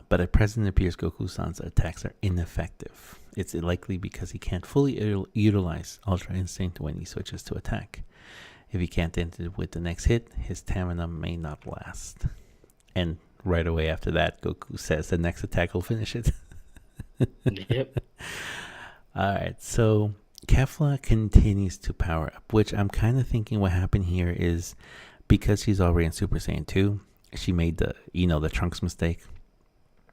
but at present it appears Goku-san's attacks are ineffective. It's likely because he can't fully utilize Ultra Instinct when he switches to attack. If he can't end it with the next hit, his stamina may not last. And right away after that, Goku says the next attack will finish it. Yep. All right, so Kefla continues to power up, which I'm kind of thinking what happened here is because she's already in Super Saiyan 2, she made the Trunks mistake.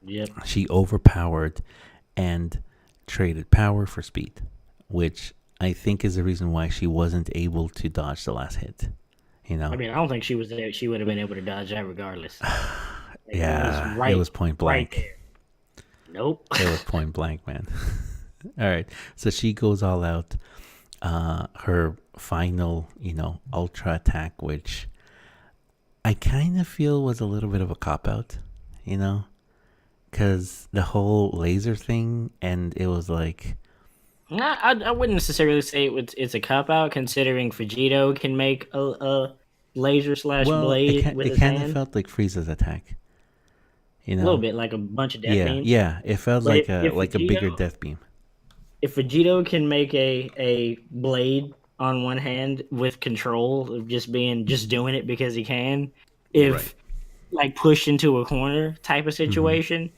Yep. She overpowered and traded power for speed, which I think is the reason why she wasn't able to dodge the last hit. I mean, I don't think she was there. She would have been able to dodge that regardless. Yeah, it was point blank. Right there. Nope. It was point blank, man. All right, so she goes all out. Her final, ultra attack, which I kind of feel was a little bit of a cop out, because the whole laser thing, and it was like, I wouldn't necessarily say it's a cop out, considering Vegito can make a laser slash blade with it his kind of hand. felt like Frieza's attack, A little bit like a bunch of death beams. Yeah, it felt But like if a bigger death beam. If Vegito can make a blade on one hand with control of just doing it because he can, if Right. like pushed into a corner type of situation,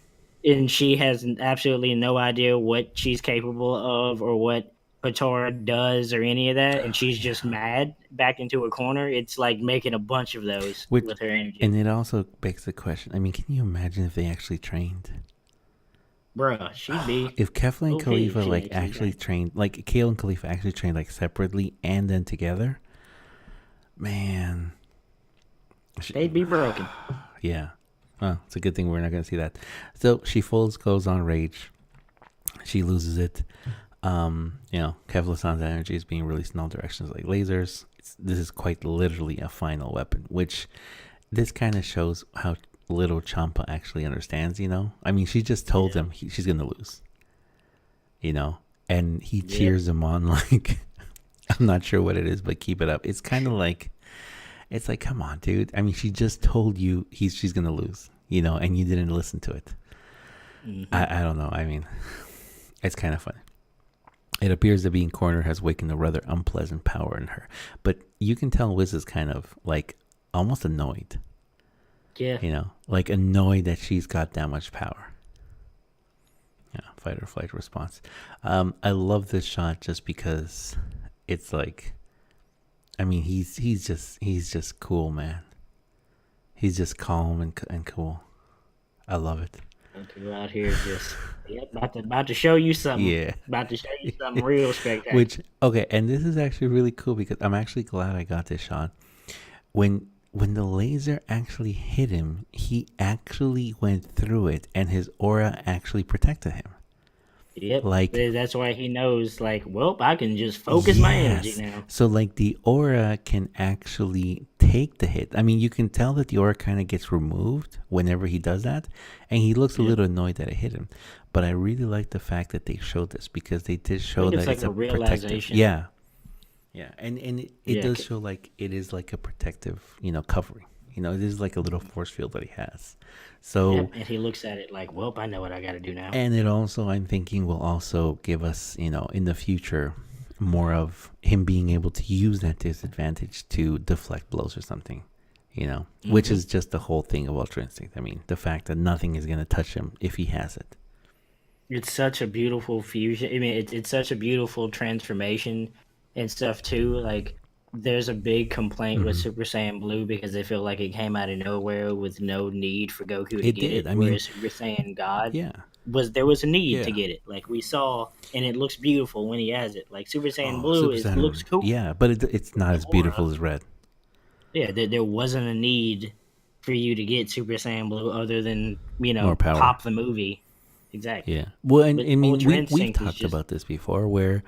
and she has absolutely no idea what she's capable of or what Patora does or any of that, and she's just mad back into a corner, it's like making a bunch of those with her energy. And it also begs the question, I mean, can you imagine if they actually trained? Bruh, she'd be. If Kefla and Okay, Khalifa she like actually actually trained, like Kale and Khalifa actually trained like separately and then together, man, They'd be broken. yeah. Well, it's a good thing we're not going to see that. So she goes on rage. She loses it. Kevla-san's energy is being released in all directions like lasers. This is quite literally a final weapon, which this kind of shows how little Champa actually understands, I mean, she just told him she's going to lose, and he cheers him on like, I'm not sure what it is, but keep it up. It's kind of like, it's like, come on, dude. I mean, she just told you she's going to lose, and you didn't listen to it. Mm-hmm. I don't know. I mean, it's kind of funny. It appears that being cornered has wakened a rather unpleasant power in her. But you can tell Wiz is kind of like almost annoyed. Yeah. Like annoyed that she's got that much power. Yeah, fight or flight response. I love this shot just because it's like, I mean, he's just cool, man. He's just calm and cool. I love it. Out here just about to show you something. Yeah. About to show you something real spectacular. And this is actually really cool because I'm actually glad I got this shot. When the laser actually hit him, he actually went through it and his aura actually protected him. Yep. Like, that's why he knows, like, well, I can just focus my energy now. So like the aura can actually take the hit. I mean, you can tell that the aura kind of gets removed whenever he does that, and he looks a little annoyed that it hit him. But I really like the fact that they showed this because they did show that it's a realization. Yeah, and it does show like it is like a protective, covering. It is like a little force field that he has. So and he looks at it like, well, I know what I got to do now. And it also, I'm thinking, will also give us, in the future, more of him being able to use that disadvantage to deflect blows or something, which is just the whole thing of Ultra Instinct. I mean, the fact that nothing is going to touch him if he has it. It's such a beautiful fusion. I mean, it's such a beautiful transformation and stuff too. Like, there's a big complaint with Super Saiyan Blue because they feel like it came out of nowhere with no need for Goku to get it. I mean, whereas Super Saiyan God, there was a need to get it. Like we saw, and it looks beautiful when he has it. Like Super Saiyan Blue looks cool. Yeah, but it's not as beautiful as Red. Yeah, there wasn't a need for you to get Super Saiyan Blue other than more power. Pop the movie Exactly. Yeah. Well, and But I mean, Ultra we've Instinct is talked just about this before, where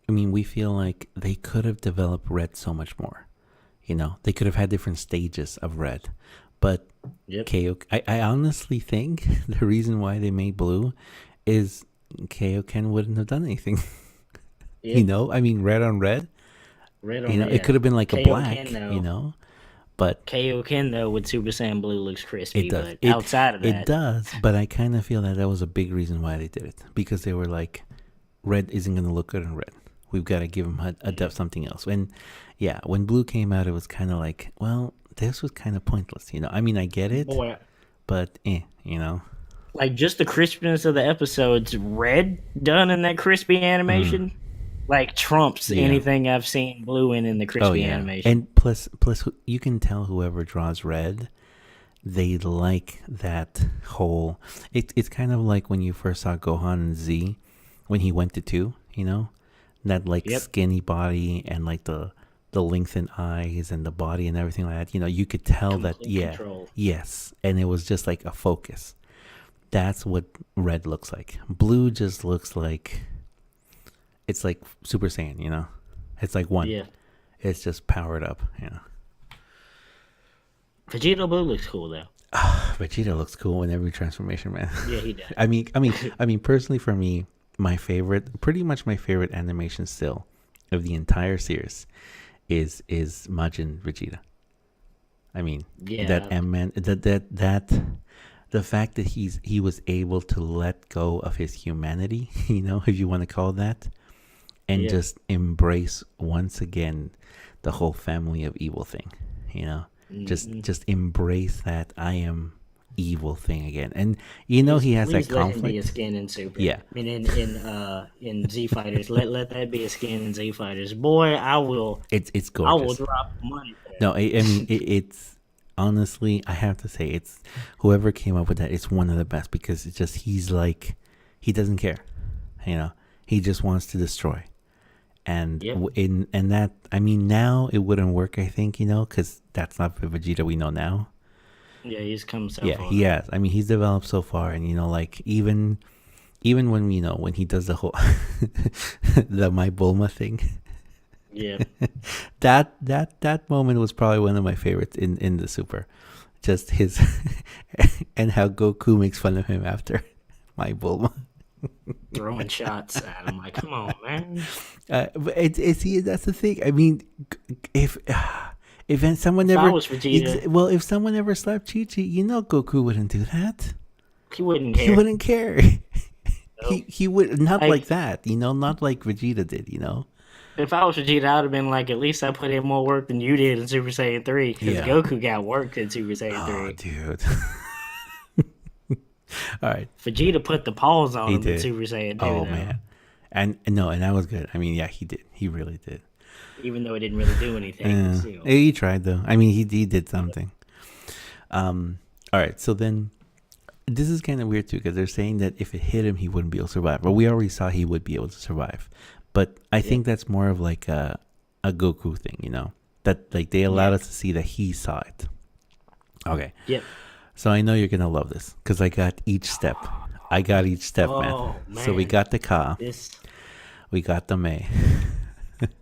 I mean, we feel like they could have developed red so much more. You know, they could have had different stages of red, but yep, I honestly think the reason why they made blue is Kaioken wouldn't have done anything. You yep. know, I mean, red on red. Red You on know, red. it Yeah. could have been like a Kaioken black. You though. know, but Kaioken though with Super Saiyan Blue looks it crispy, does. but outside of It that, does. But I kind of feel that that was a big reason why they did it, because they were like, red isn't going to look good in red. We've got to give him a depth something else. And yeah, when blue came out, it was kind of like, well, this was kind of pointless. You know, I mean, I get it, boy, but you know. like just the crispiness of the episodes, red done in that crispy Mm, animation, like trumps yeah. anything I've seen blue in the Oh crispy yeah. animation. And plus, you can tell whoever draws red, they like that whole. It's kind of like when you first saw Gohan and Z, when he went to two. You know, that like Yep, skinny body and like the lengthened eyes and the body and everything like that. You know, you could tell that. complete Yeah. control. Yes. And it was just like a focus. That's what red looks like. Blue just looks like it's like Super Saiyan, you know? It's like one. Yeah, It's just powered up, you know. Vegeta Blue looks cool though. Vegeta looks cool in every transformation, man. Yeah, he does. I mean personally for me, pretty much my favorite animation still of the entire series is Majin Vegeta. I mean, that Yeah, M-Man, that the fact that he was able to let go of his humanity, you know, if you want to call it that, and yeah. just embrace once again the whole family of evil thing, you know, Mm-hmm. just embrace that I am evil thing again, and you know he has that Please let him be a conflict. skin in Super. Yeah, I mean, in Z Fighters, let that be a skin in Z Fighters. Boy, it's I will gorgeous. drop money for that. No, I mean it's honestly, I have to say, it's whoever came up with that. It's one of the best because it's just he's like he doesn't care, you know. He just wants to destroy, and Yep. in that, I mean, now it wouldn't work. I think, you know, because that's not the Vegeta we know now. Yeah, he's come so Yeah, far. he has. I mean, he's developed so far, and you know, like even when, you know, when he does the whole the my Bulma thing. Yeah. That moment was probably one of my favorites in the Super. Just his and how Goku makes fun of him after my Bulma. Throwing shots at him. Like, come on, man. But it's see, that's the thing. I mean, if if someone If I ever was Vegeta, well, if someone ever slapped Chi Chi, you know, Goku wouldn't do that. he wouldn't He care. wouldn't care. Nope. He would not Like, like that. You know, not like Vegeta did. You know. if I was Vegeta, I would have been like, at least I put in more work than you did in Super Saiyan 3. Because Yeah. Goku got worked in Super Saiyan Oh, 3. dude. All right. Vegeta put the paws on He him in did. Super Saiyan 2, Oh though. man. And no, and that was good. I mean, yeah, he did. He really did. Even though it didn't really do anything. But still. He tried though. I mean, he did something. All right. So then, this is kind of weird too because they're saying that if it hit him, he wouldn't be able to survive. But we already saw he would be able to survive. But I think that's more of like a Goku thing, you know, that like they allowed us to see that he saw it. Okay. Yep. So I know you're gonna love this because I got each step. Oh, man. So we man. got the Ka, This we got the Mei,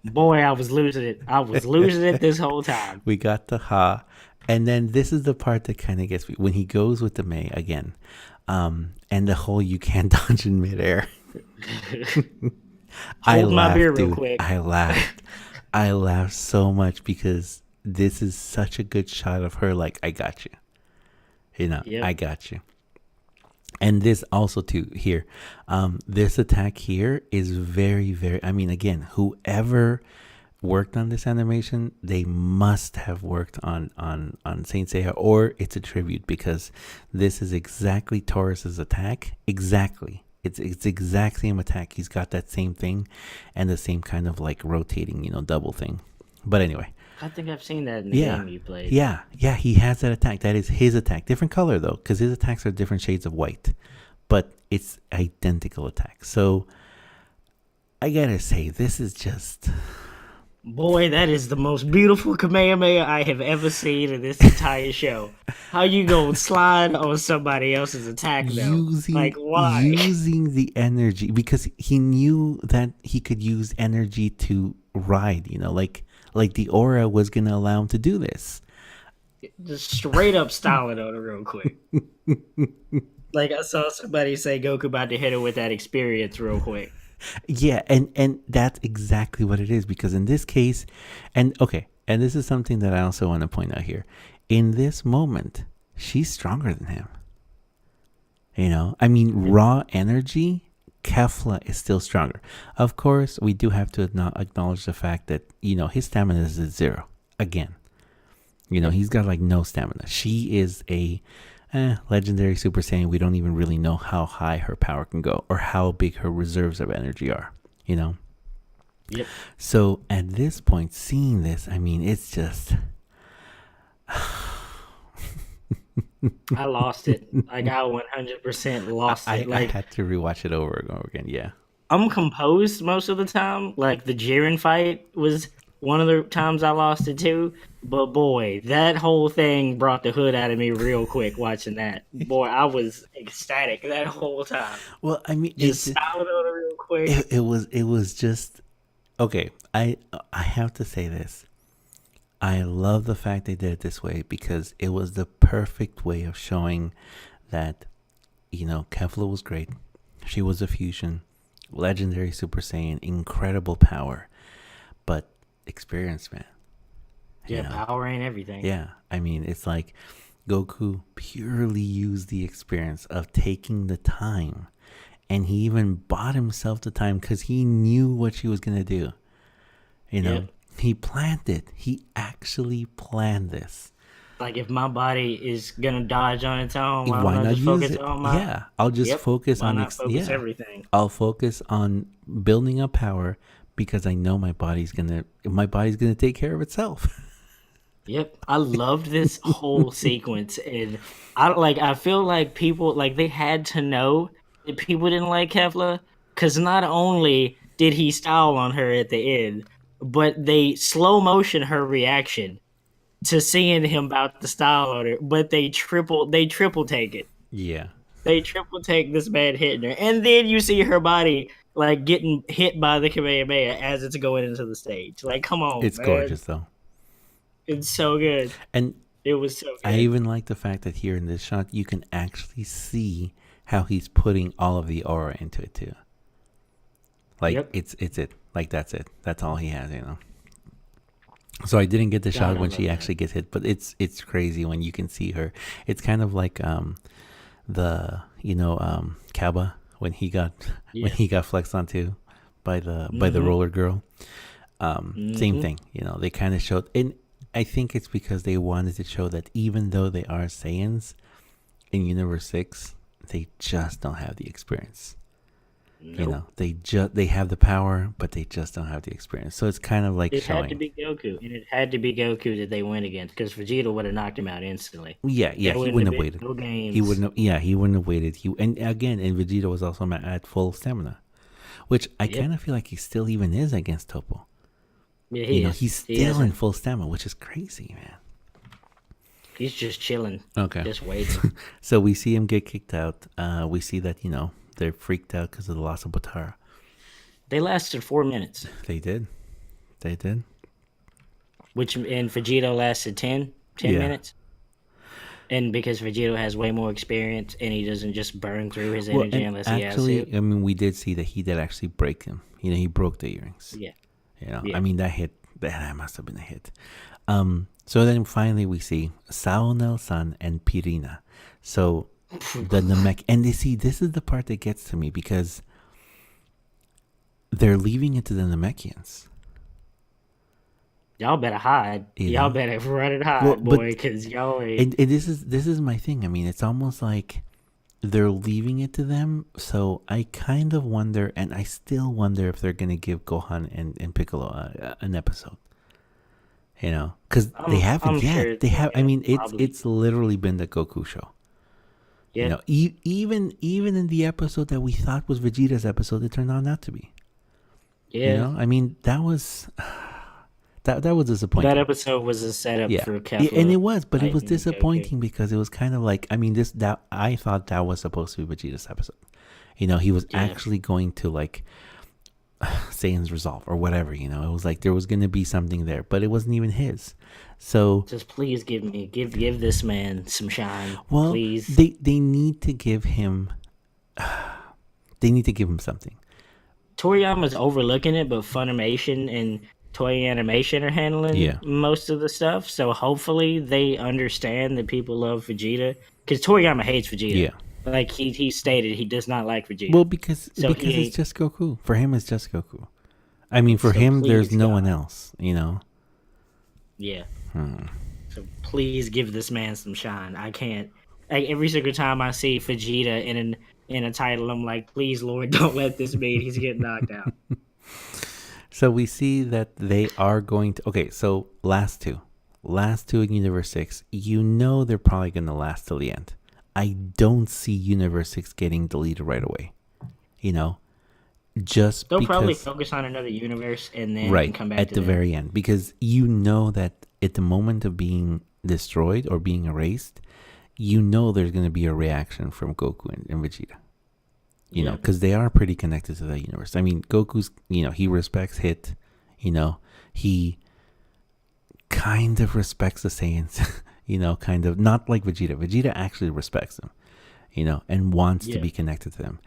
boy, I was losing it. I was losing it this whole time. we got the Ha, and then this is the part that kind of gets me when he goes with the Mei again, and the whole you can't dodge in midair. Hold my beer real quick. I laughed so much because this is such a good shot of her. Like, I got you. You know, Yep. I got you. And this also too here, this attack here is very, very. I mean, again, whoever worked on this animation, they must have worked on Saint Seiya, or it's a tribute because this is exactly Taurus's attack. Exactly, it's exact same attack. He's got that same thing, and the same kind of like rotating, you know, double thing. But anyway. I think I've seen that in the game you played. Yeah, he has that attack. That is his attack. Different color though, because his attacks are different shades of white, but it's identical attack. So I gotta say, this is just Boy, that is the most beautiful Kamehameha I have ever seen in this entire show. How you gonna slide on somebody else's attack though? Like why? Using the energy, because he knew that he could use energy to ride, like the aura was gonna allow him to do this. Just straight up styling on it real quick. Like I saw somebody say Goku about to hit her with that experience real quick. Yeah, and that's exactly what it is, because in this case, and this is something that I also want to point out here. In this moment, she's stronger than him. I mean, raw energy, Kefla is still stronger. Of course, we do have to acknowledge the fact that, his stamina is at 0 again. He's got like no stamina. She is a legendary Super Saiyan. We don't even really know how high her power can go or how big her reserves of energy are, Yep. So at this point, seeing this, I mean, it's just... I lost it. Like I 100% lost it. I had to rewatch it over and over again. Yeah. I'm composed most of the time. Like the Jiren fight was one of the times I lost it too. But boy, that whole thing brought the hood out of me real quick watching that. Boy, I was ecstatic that whole time. Well, I mean, just styling on it real quick. It was just okay. I have to say this. I love the fact they did it this way, because it was the perfect way of showing that, Kefla was great. She was a fusion, legendary Super Saiyan, incredible power, but experience, man. Yeah, power ain't everything. Yeah, I mean, it's like Goku purely used the experience of taking the time, and he even bought himself the time because he knew what she was going to do. Yep. He planned it. He actually planned this. Like if my body is gonna dodge on its own, why not just use focus it? on my? Yeah, I'll just focus why on not focus everything. I'll focus on building up power, because I know my body's gonna take care of itself. Yep, I loved this whole sequence, and I feel like people like they had to know that people didn't like Kefla, because not only did he style on her at the end, but they slow motion her reaction to seeing him about to style on her, but they triple take it. Yeah. They triple take this man hitting her. And then you see her body like getting hit by the Kamehameha as it's going into the stage. Like, come on. It's man. gorgeous though. It's so good. And it was so good. I even like the fact that here in this shot you can actually see how he's putting all of the aura into it too. Like it's it. Like that's it. That's all he has, So I didn't get the shot when she actually gets hit, but it's crazy when you can see her. It's kind of like Kaba when he got flexed onto by the roller girl. Same thing, they kind of showed, and I think it's because they wanted to show that even though they are Saiyans in Universe 6, they just don't have the experience. Nope. They have the power, but they just don't have the experience. So it's kind of like it showing. had to be Goku, and it had to be Goku that they went against, because Vegeta would have knocked him out instantly. Yeah, he wouldn't have waited. No games. He wouldn't have waited. And Vegeta was also at full stamina, which I kind of feel like he still even is against Toppo. Yeah, he's still in full stamina, which is crazy, man. He's just chilling. Okay. Just waiting. So we see him get kicked out. We see that, they're freaked out because of the loss of Batara. They lasted 4 minutes. They did. Which, and Vegito lasted 10 minutes. And because Vegito has way more experience and he doesn't just burn through his energy unless he has to. I mean, we did see that he did actually break them. He broke the earrings. Yeah. I mean, that must have been a hit. So then finally we see Sao-Nel-san and Pirina. So the Namek, and this is the part that gets to me, because they're leaving it to the Namekians. Y'all better hide. Y'all better run and hide, boy, because y'all ain't. And this is my thing. I mean, it's almost like they're leaving it to them. So I kind of wonder, and I still wonder if they're going to give Gohan and Piccolo an episode. Because they haven't yet. Sure they have. I mean, it's literally been the Goku show. Yeah. Even in the episode that we thought was Vegeta's episode, it turned out not to be. Yeah. I mean, that was. That was disappointing. That episode was a setup Yeah. for Yeah, and it Kefla was, but it was fighting Goku. disappointing because it was kind of like, I mean, that I thought that was supposed to be Vegeta's episode. He was Yeah. actually going to like Saiyan's resolve or whatever. It was like there was going to be something there, but it wasn't even his. So, Just please give this man some shine. well, Please. they need to give him something. Toriyama's overlooking it, but Funimation and Toei Animation are handling most of the stuff. So hopefully they understand that people love Vegeta. Because Toriyama hates Vegeta. Yeah. Like he stated, he does not like Vegeta. Well, because So it's just Goku. For him, it's just Goku. I mean, for him, there's no one else. Yeah. So please give this man some shine. I can't. Like every single time I see Vegeta in a title, I'm like, please, Lord, don't let this be. He's getting knocked out. So we see that they are going to. Okay, so last two in Universe 6. They're probably going to last till the end. I don't see Universe 6 getting deleted right away. Just They'll because, probably focus on another universe and then right come back at the very end, because that at the moment of being destroyed or being erased, there's going to be a reaction from Goku and Vegeta. Because they are pretty connected to that universe. I mean, Goku's, he respects Hit. He kind of respects the Saiyans. Kind of not like Vegeta. Vegeta actually respects them. And wants to be connected to them.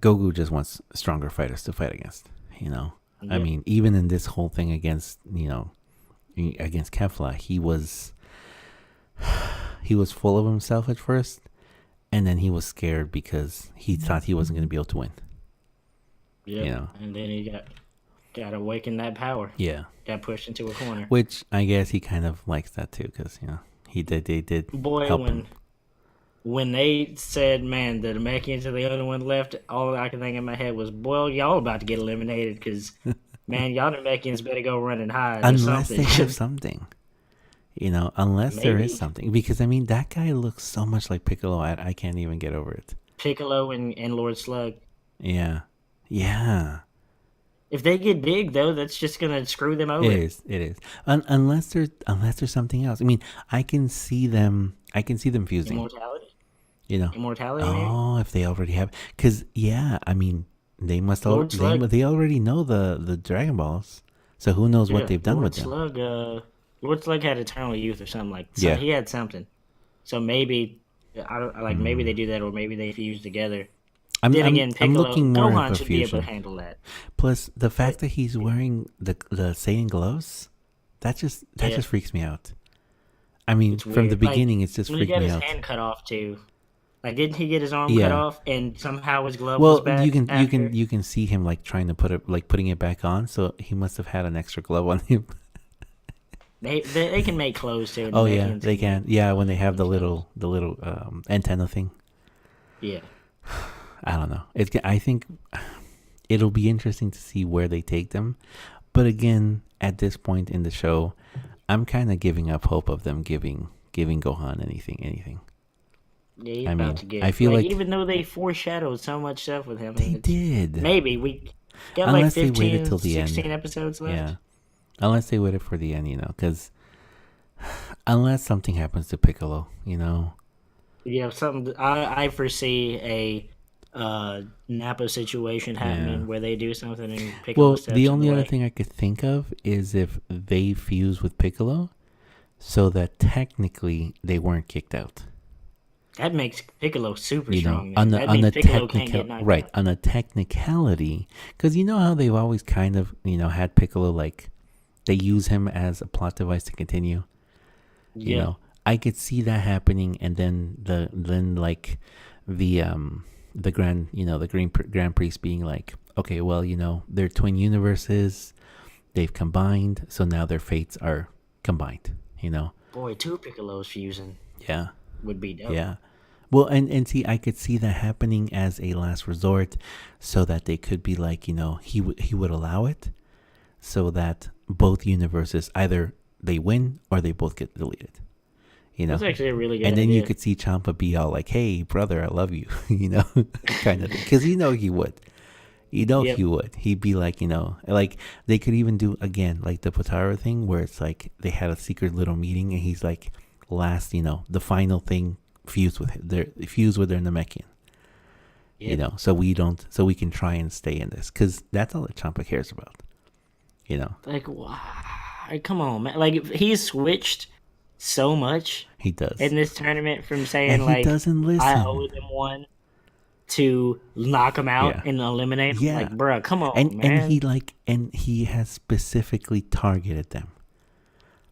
Goku just wants stronger fighters to fight against. I mean, even in this whole thing against Kefla, he was full of himself at first, and then he was scared because he thought he wasn't going to be able to win. Yeah, and then he got awakened that power. Yeah, got pushed into a corner. Which I guess he kind of likes that too, because they did help him. When they said, man, the Namekians are the only one left, all I could think in my head was, boy, y'all about to get eliminated because, man, y'all Namekians better go run and hide. Unless they have something. Unless there is something. Because, I mean, that guy looks so much like Piccolo, I can't even get over it. Piccolo and Lord Slug. Yeah. Yeah. If they get big, though, that's just going to screw them over. It is. Unless there's something else. I mean, I can see them fusing. Immortality? Immortality. Oh, if they already have, because I mean, they must they already know the Dragon Balls, so who knows what they've done with them. Lord Slug had eternal youth or something like that. He had something. So maybe maybe they do that, or maybe they fuse together. I'm Piccolo, looking more Gohan at should fusion. be able to handle that. Plus, the fact that he's wearing the Saiyan gloves, that just freaks me out. I mean, from the beginning, it's just freaked me out. He got his hand cut off too. Like, didn't he get his arm cut off, and somehow his glove was back? Well, you can see him like trying to putting it back on. So he must have had an extra glove on him. They can make clothes too. Oh yeah, they can. Yeah, when they have the little antenna thing. Yeah. I don't know. I think it'll be interesting to see where they take them. But again, at this point in the show, I'm kind of giving up hope of them giving Gohan anything. Yeah, he's about to get. I feel like even though they foreshadowed so much stuff with him, they did. Maybe we got unless like 15, they waited till the 16 end. episodes left. Yeah, unless they waited for the end, because unless something happens to Piccolo, Yeah, something. I foresee a Nappa situation happening where they do something and Piccolo steps the only in the other way. thing I could think of is if they fuse with Piccolo, so that technically they weren't kicked out. That makes Piccolo super strong. On a technicality, because how they've always kind of had Piccolo, like they use him as a plot device to continue. I could see that happening, and then the Grand Priest being like, okay, well, they're twin universes, they've combined, so now their fates are combined. Boy, two Piccolos fusing. Yeah. Would be dope. Yeah. Well, and see, I could see that happening as a last resort, so that they could be like, he would allow it, so that both universes, either they win or they both get deleted. That's actually a really good idea. And then you could see Champa be all like, "Hey, brother, I love you," kind of, because he would. You know Yep. he would. He'd be like, like they could even do again like the Potara thing where it's like they had a secret little meeting and he's like last, the final thing fuse with their Namekian. Yep. So we can try and stay in this because that's all that Champa cares about. Like, why? Come on, man. Like, he's switched so much He does. in this tournament from saying, And he like, doesn't listen. I owe them one to knock him out Yeah. and eliminate him. Yeah. Like, bruh, come on, and man. and he has specifically targeted them.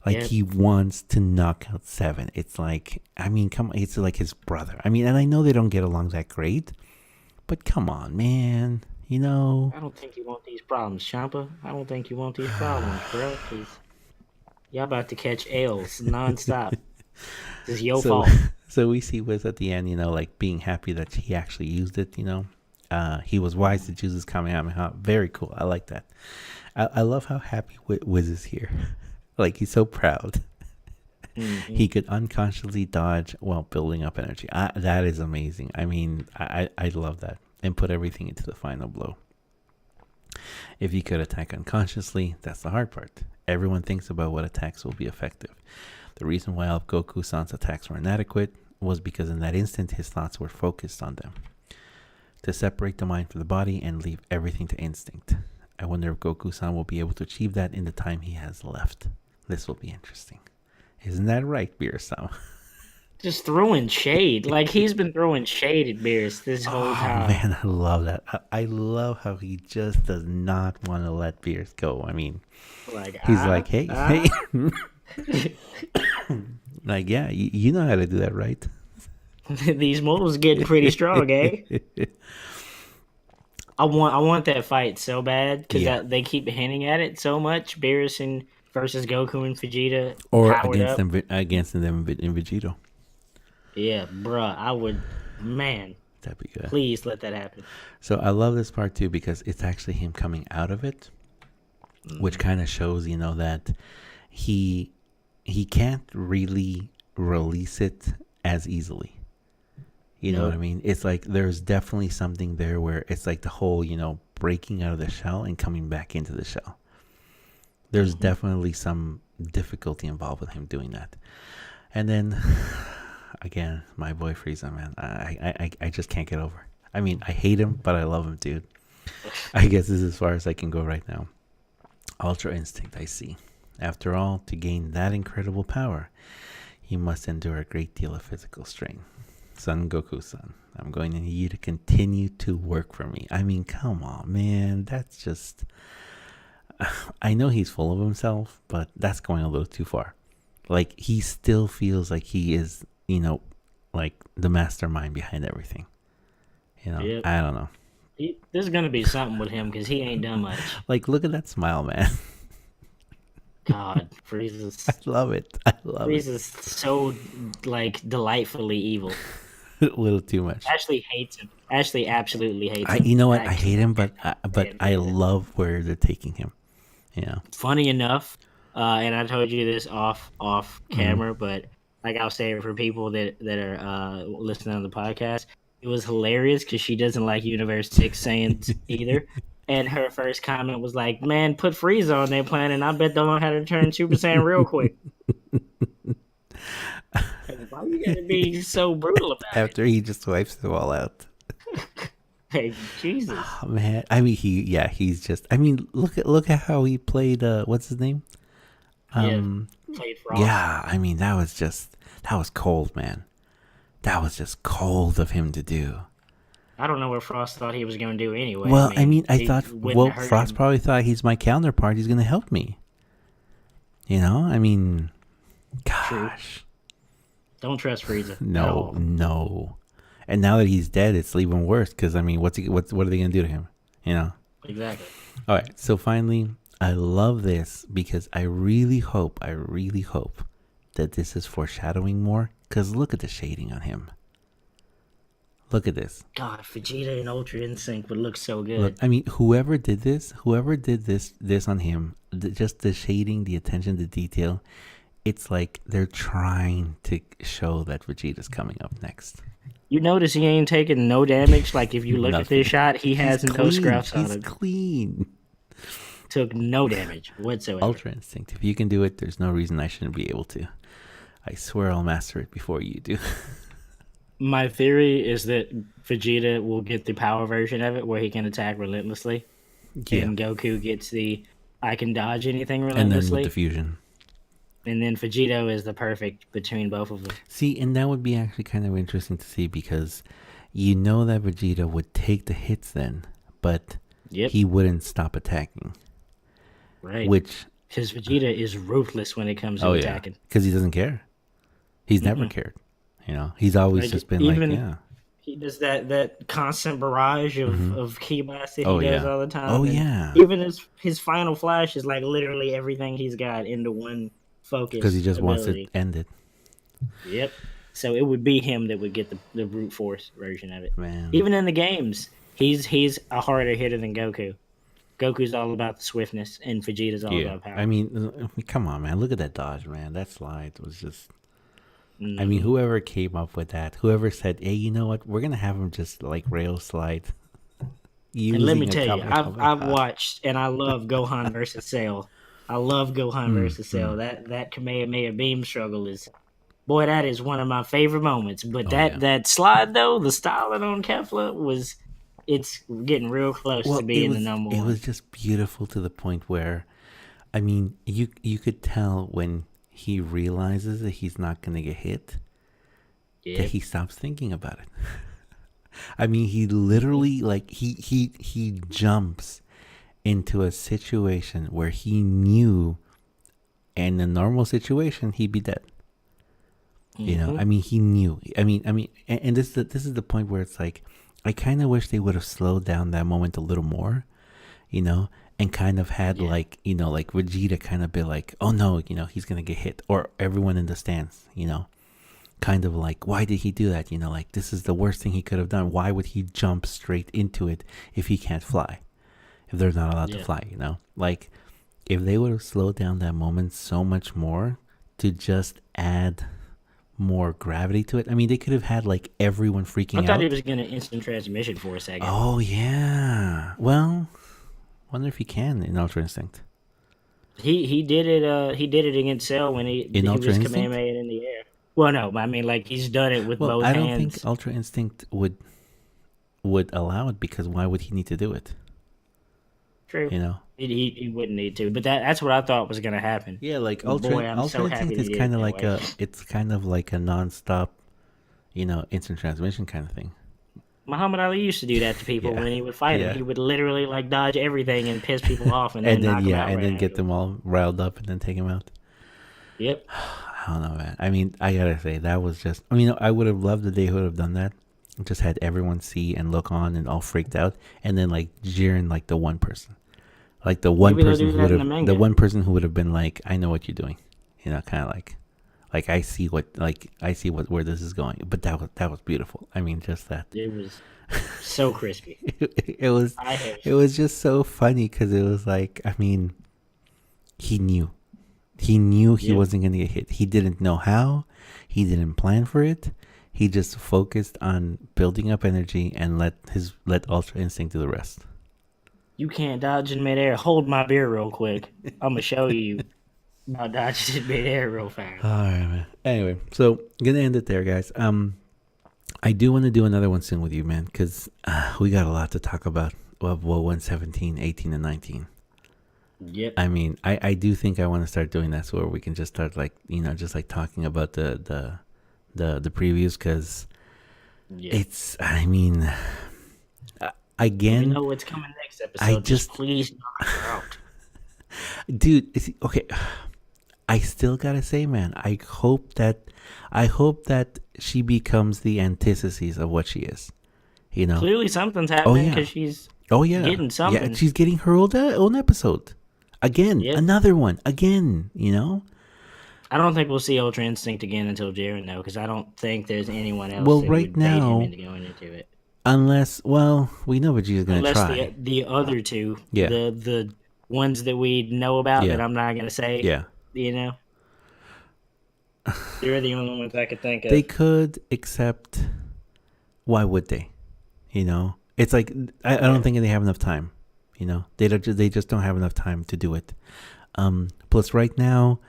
Like Yep. he wants to knock out 7. It's like, I mean, come on, it's like his brother. I mean, and I know they don't get along that great, but come on, man. I don't think you want these problems, Champa. I don't think you want these problems, bro. Because y'all about to catch L's nonstop. This is your fault. So we see Wiz at the end, like being happy that he actually used it, he was wise to choose his Kamehameha. Very cool. I like that. I love how happy Wiz is here. Like he's so proud. Mm-hmm. He could unconsciously dodge while building up energy. That is amazing. I mean, I love that. And put everything into the final blow. If you could attack unconsciously, that's the hard part. Everyone thinks about what attacks will be effective. The reason why all of Goku-san's attacks were inadequate was because in that instant his thoughts were focused on them. To separate the mind from the body and leave everything to instinct. I wonder if Goku-san will be able to achieve that in the time he has left. This will be interesting. Isn't that right, Beer-sama? Just throwing shade. Like, he's been throwing shade at Beerus this whole time. Man, I love that. I love how he just does not want to let Beerus go. I mean, he's like, hey. Like, yeah, you know how to do that, right? These moves getting pretty strong, eh? I want that fight so bad because they keep hinting at it so much. Beerus and versus Goku and Vegeta, or against them in Vegito. Yeah, bruh, I would, man. That'd be good. Please let that happen. So I love this part too because it's actually him coming out of it, which kind of shows, that he can't really release it as easily. You know what I mean? It's like there's definitely something there where it's like the whole, breaking out of the shell and coming back into the shell. There's definitely some difficulty involved with him doing that. And then, again, my boy Frieza, man, I just can't get over. I mean, I hate him, but I love him, dude. I guess this is as far as I can go right now. Ultra Instinct, I see. After all, to gain that incredible power, he must endure a great deal of physical strain. Son Goku-san, I'm going to need you to continue to work for me. I mean, come on, man. That's just... I know he's full of himself, but that's going a little too far. Like, he still feels like he is, like the mastermind behind everything. Yep. I don't know. There's going to be something with him because he ain't done much. Like, look at that smile, man. God, Frieza's... I love it. Frieza's so, like, delightfully evil. A little too much. Ashley hates him. Ashley absolutely hates him. You know what? I hate him, but I love where they're taking him. Funny enough, and I told you this off camera, but like I was saying for people that are listening on the podcast, it was hilarious because she doesn't like Universe 6 Saiyans either. And her first comment was like, man, put Frieza on their planet and I bet they'll know how to turn Super Saiyan real quick. Why you gotta be so brutal about it? After he just wipes it all out. Hey, Jesus. Oh, man. I mean, he's just... I mean, look at how he played... what's his name? Played Frost. Yeah, I mean, that was cold, man. That was just cold of him to do. I don't know what Frost thought he was going to do anyway. Well, I thought... Well, Frost him. probably thought he's my counterpart. He's going to help me. I mean... Gosh. True. Don't trust Frieza. No. And now that he's dead, it's even worse. Because, I mean, what are they going to do to him? Exactly. All right. So, finally, I love this because I really hope that this is foreshadowing more. Because look at the shading on him. Look at this. God, Vegeta and Ultra Instinct would look so good. Look, I mean, whoever did this on him, just the shading, the attention to detail, it's like they're trying to show that Vegeta's coming up next. You notice he ain't taking no damage. Like if you look at Nothing. this shot, he He's has no clean. scruffs on He's him. clean. Took no damage whatsoever. Ultra Instinct. If you can do it, there's no reason I shouldn't be able to. I swear I'll master it before you do. My theory is that Vegeta will get the power version of it where he can attack relentlessly. Yeah. And Goku gets the I can dodge anything And then with relentlessly. the fusion. And then Vegito is the perfect between both of them. See, and that would be actually kind of interesting to see because you know that Vegeta would take the hits then, but he wouldn't stop attacking. Right. Which Because Vegeta is ruthless when it comes to attacking. Because he doesn't care. He's never cared. You know, he's always just been even, like, yeah. He does that constant barrage of ki blast that he does all the time. Oh, and yeah. Even his final flash is like literally everything he's got into one focus. Because he just wants to end it. Yep. So it would be him that would get the brute force version of it. Man. Even in the games, he's a harder hitter than Goku. Goku's all about the swiftness, and Vegeta's all about power. I mean, come on, man. Look at that dodge, man. That slide was just... I mean, whoever came up with that, whoever said, hey, you know what? We're going to have him just, like, rail slide. And let me tell you, I've watched, and I love Gohan versus Cell. I love Gohan versus Cell. That Kamehameha beam struggle is... Boy, that is one of my favorite moments. But that slide, though, the styling on Kefla was... It's getting real close to being the number one. It was just beautiful to the point where, I mean, you could tell when he realizes that he's not going to get hit, that he stops thinking about it. I mean, he literally, like, he jumps into a situation where he knew in a normal situation he'd be dead. You know, I mean, he knew. I mean, and this is the point where it's like, I kind of wish they would have slowed down that moment a little more, you know, and kind of had like, you know, like Vegeta kind of be like, oh no, you know, he's going to get hit, or everyone in the stands, you know, kind of like, why did he do that? You know, like, this is the worst thing he could have done. Why would he jump straight into it if he can't fly, if they're not allowed to fly, you know? Like, if they would have slowed down that moment so much more to just add more gravity to it. I mean, they could have had like everyone freaking out. I thought he was gonna instant transmission for a second. Oh yeah. Well, wonder if he can in Ultra Instinct. He did it. He did it against Cell when he was Kamehameha in the air. Well, no, I mean, like, he's done it with both hands. I don't think Ultra Instinct would allow it, because why would he need to do it? True. You know, he wouldn't need to, but that's what I thought was gonna happen. Yeah, like Ultra Instinct is kind of like it's kind of like a nonstop, you know, instant transmission kind of thing. Muhammad Ali used to do that to people when he would fight him. He would literally like dodge everything and piss people off, and then knock them out and then get them all riled up and then take them out. Yep. I don't know, man. I mean, I gotta say that was just. I mean, I would have loved the day he would have done that. Just had everyone see and look on and all freaked out, and then like jeering like the one person. Like the one person who would have, the one person who would have been like, I know what you're doing, you know, kind of like I see what where this is going. But that was beautiful. I mean, just that. It was so crispy. it was just so funny because it was like, I mean, he knew he wasn't gonna get hit. He didn't know how. He didn't plan for it. He just focused on building up energy and let Ultra Instinct do the rest. You can't dodge in midair. Hold my beer real quick. I'm gonna show you about dodging in midair real fast. All right, man. Anyway, so I'm gonna end it there, guys. I do want to do another one soon with you, man, because we got a lot to talk about. Well, 117, 18, and 19. Yep. I mean, I do think I want to start doing that, so where we can just start, like, you know, just like talking about the previews, because it's, I mean. Again, we know what's coming next episode. Just please knock her out, dude. Okay, I still gotta say, man. I hope that she becomes the antithesis of what she is. You know, clearly something's happening because she's getting something. Yeah, she's getting her own episode again. Another one again. You know. I don't think we'll see Ultra Instinct again until Jiren, though, because I don't think there's anyone else. Well, right now, into going into it. Unless, well, we know Vegeta's going to try. Unless the other two, the ones that we know about that I'm not going to say, you know? They're the only ones I could think of. They could, except why would they? You know, it's like I don't think they have enough time. You know, they just don't have enough time to do it. Plus, right now,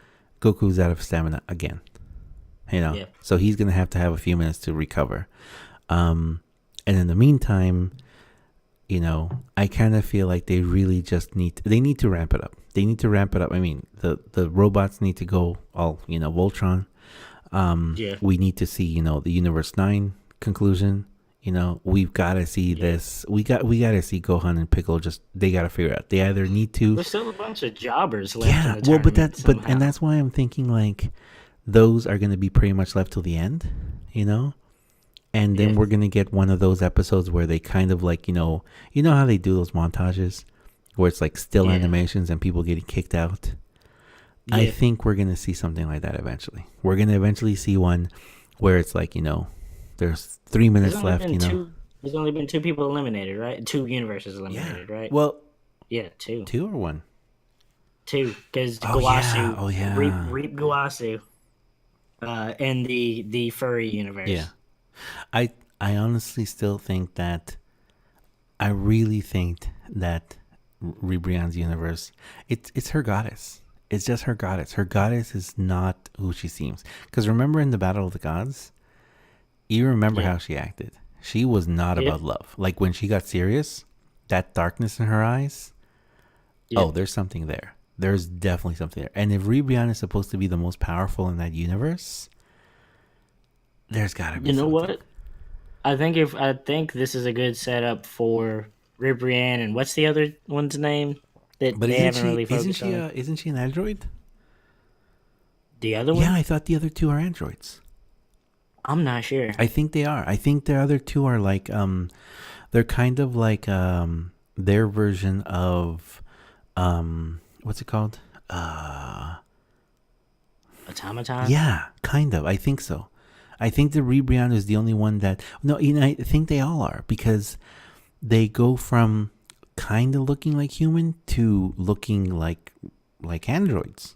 Goku's out of stamina again. You know, so he's gonna have to have a few minutes to recover. And in the meantime, you know, I kind of feel like they really just need to ramp it up. They need to ramp it up. I mean, the robots need to go all, you know, Voltron. We need to see, you know, the Universe 9 conclusion. You know, we've got to see this. We got to see Gohan and Piccolo. They got to figure out. They either need to. There's still a bunch of jobbers left. In the and that's why I'm thinking like those are going to be pretty much left till the end. You know. And then we're going to get one of those episodes where they kind of like, you know how they do those montages where it's like still animations and people getting kicked out. Yeah. I think we're going to see something like that eventually. We're going to eventually see one where it's like, you know, there's 3 minutes left, you know. There's only been 2 people eliminated, right? 2 universes eliminated, right? Well, 2. 2 or 1? 2, because Guasu, Reap Guasu, in the furry universe. Yeah. I honestly still think that I really think that Ribrianne's universe, it's her goddess. It's just her goddess. Her goddess is not who she seems. Because remember in the Battle of the Gods, you remember how she acted. She was not about love. Like when she got serious, that darkness in her eyes, there's something there. There's definitely something there. And if Ribrianne is supposed to be the most powerful in that universe, there's gotta be. You know something. what? I think this is a good setup for Ribrianne and what's the other one's name that they haven't really focused on. Isn't she an android? The other one? Yeah, I thought the other 2 are androids. I'm not sure. I think they are. I think the other 2 are like they're kind of like their version of what's it called? Automaton? Yeah, kind of. I think so. I think the Ribrianne is the only one that... No, you know, I think they all are because they go from kind of looking like human to looking like androids.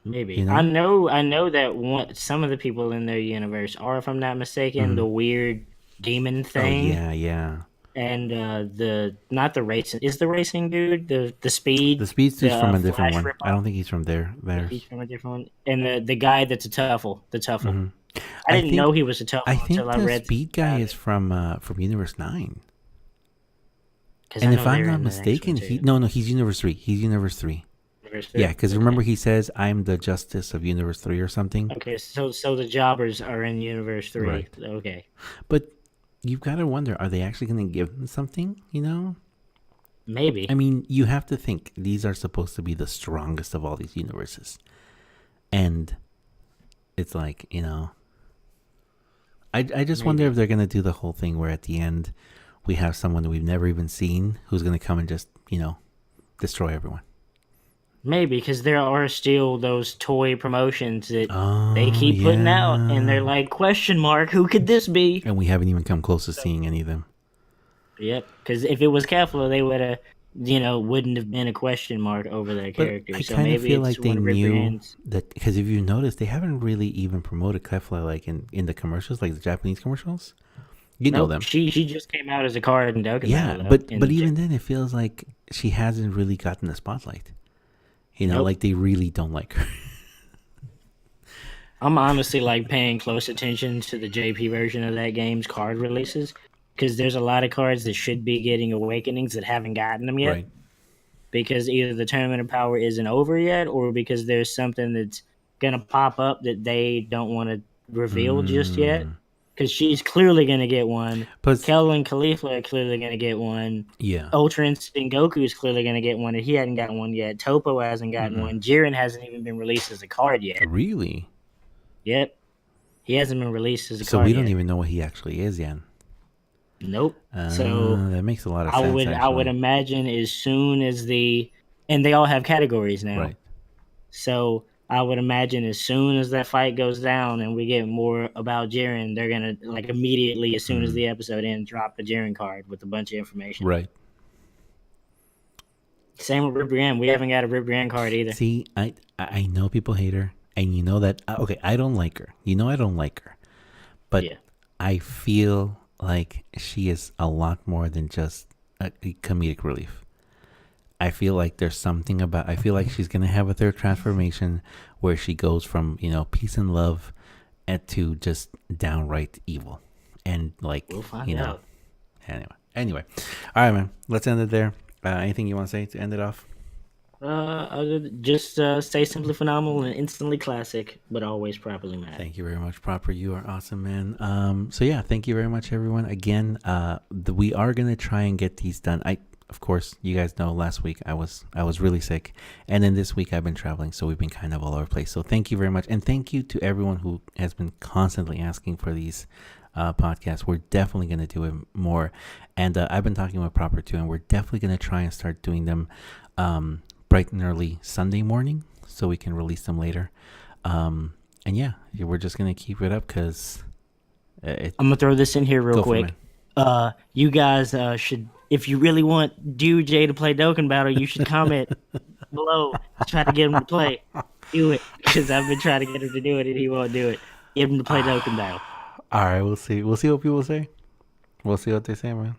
Maybe. You know? I know that some of the people in their universe are, if I'm not mistaken, the weird demon thing. Oh, yeah. And not the racing... Is the racing dude the speed? The speed dude's from a different one. I don't think he's from there. He's from a different one. And the guy that's a Tuffle. The Tuffle. Mm-hmm. I didn't know he was a Tuffle until I read. I think the speed guy is from Universe 9. And if I'm not mistaken, he's Universe 3. He's Universe 3. Yeah, because remember he says, I'm the Justice of Universe 3 or something. Okay, so the jobbers are in Universe 3. Right. Okay. But you've got to wonder, are they actually going to give them something, you know? Maybe. I mean, you have to think, these are supposed to be the strongest of all these universes. And it's like, you know... I just wonder if they're going to do the whole thing where at the end we have someone that we've never even seen who's going to come and just, you know, destroy everyone. Maybe, because there are still those toy promotions that they keep putting out, and they're like, question mark, who could this be? And we haven't even come close to seeing any of them. Yep, because if it was Kefla, they would have, you know, wouldn't have been a question mark over their character. I kind of feel like they knew that, because if you notice, they haven't really even promoted Kefla like in the commercials, like the Japanese commercials. You know them. She just came out as a card in Dokkan. Yeah, but even then, it feels like she hasn't really gotten the spotlight. You know, like they really don't like her. I'm honestly like paying close attention to the JP version of that game's card releases. Because there's a lot of cards that should be getting awakenings that haven't gotten them yet. Right. Because either the Tournament of Power isn't over yet, or because there's something that's going to pop up that they don't want to reveal just yet. Because she's clearly going to get one. Kel and Caulifla are clearly going to get one. Yeah. Ultra Instinct Goku is clearly going to get one, and he hadn't gotten one yet. Topo hasn't gotten one. Jiren hasn't even been released as a card yet. Really? Yep. He hasn't been released as a card yet. So we don't even know what he actually is yet. Nope. So that makes a lot of sense. I would imagine as soon as and they all have categories now. Right. So I would imagine as soon as that fight goes down and we get more about Jiren, they're gonna like immediately as soon as the episode ends, drop a Jiren card with a bunch of information. Right. Same with Ribrianne. We haven't got a Ribrianne card either. See, I know people hate her, and you know that. Okay, I don't like her. You know I don't like her, but I feel like she is a lot more than just a comedic relief. I feel like there's something about. I feel like she's gonna have a third transformation where she goes from peace and love, to just downright evil, and like We'll find out. Anyway, all right, man. Let's end it there. Anything you want to say to end it off? Just stay simply phenomenal and instantly classic, but always properly mad. Thank you very much, Proper. You are awesome, man. So yeah, thank you very much, everyone. Again, we are gonna try and get these done. Of course, you guys know last week I was really sick, and then this week I've been traveling, so we've been kind of all over the place. So thank you very much, and thank you to everyone who has been constantly asking for these podcasts. We're definitely gonna do it more, and I've been talking with Proper too, and we're definitely gonna try and start doing them bright and early Sunday morning, so we can release them later. And yeah, we're just gonna keep it up because I'm gonna throw this in here real quick. You guys should, if you really want DJ to play Dokkan Battle, you should comment below. Try to get him to play. Do it, because I've been trying to get him to do it and he won't do it. Get him to play Dokkan Battle. All right, we'll see. We'll see what people say. We'll see what they say, man.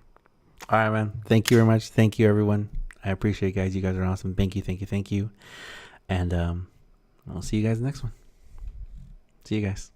All right, man. Thank you very much. Thank you, everyone. I appreciate it, guys. You guys are awesome. Thank you. And I'll see you guys next one. See you guys.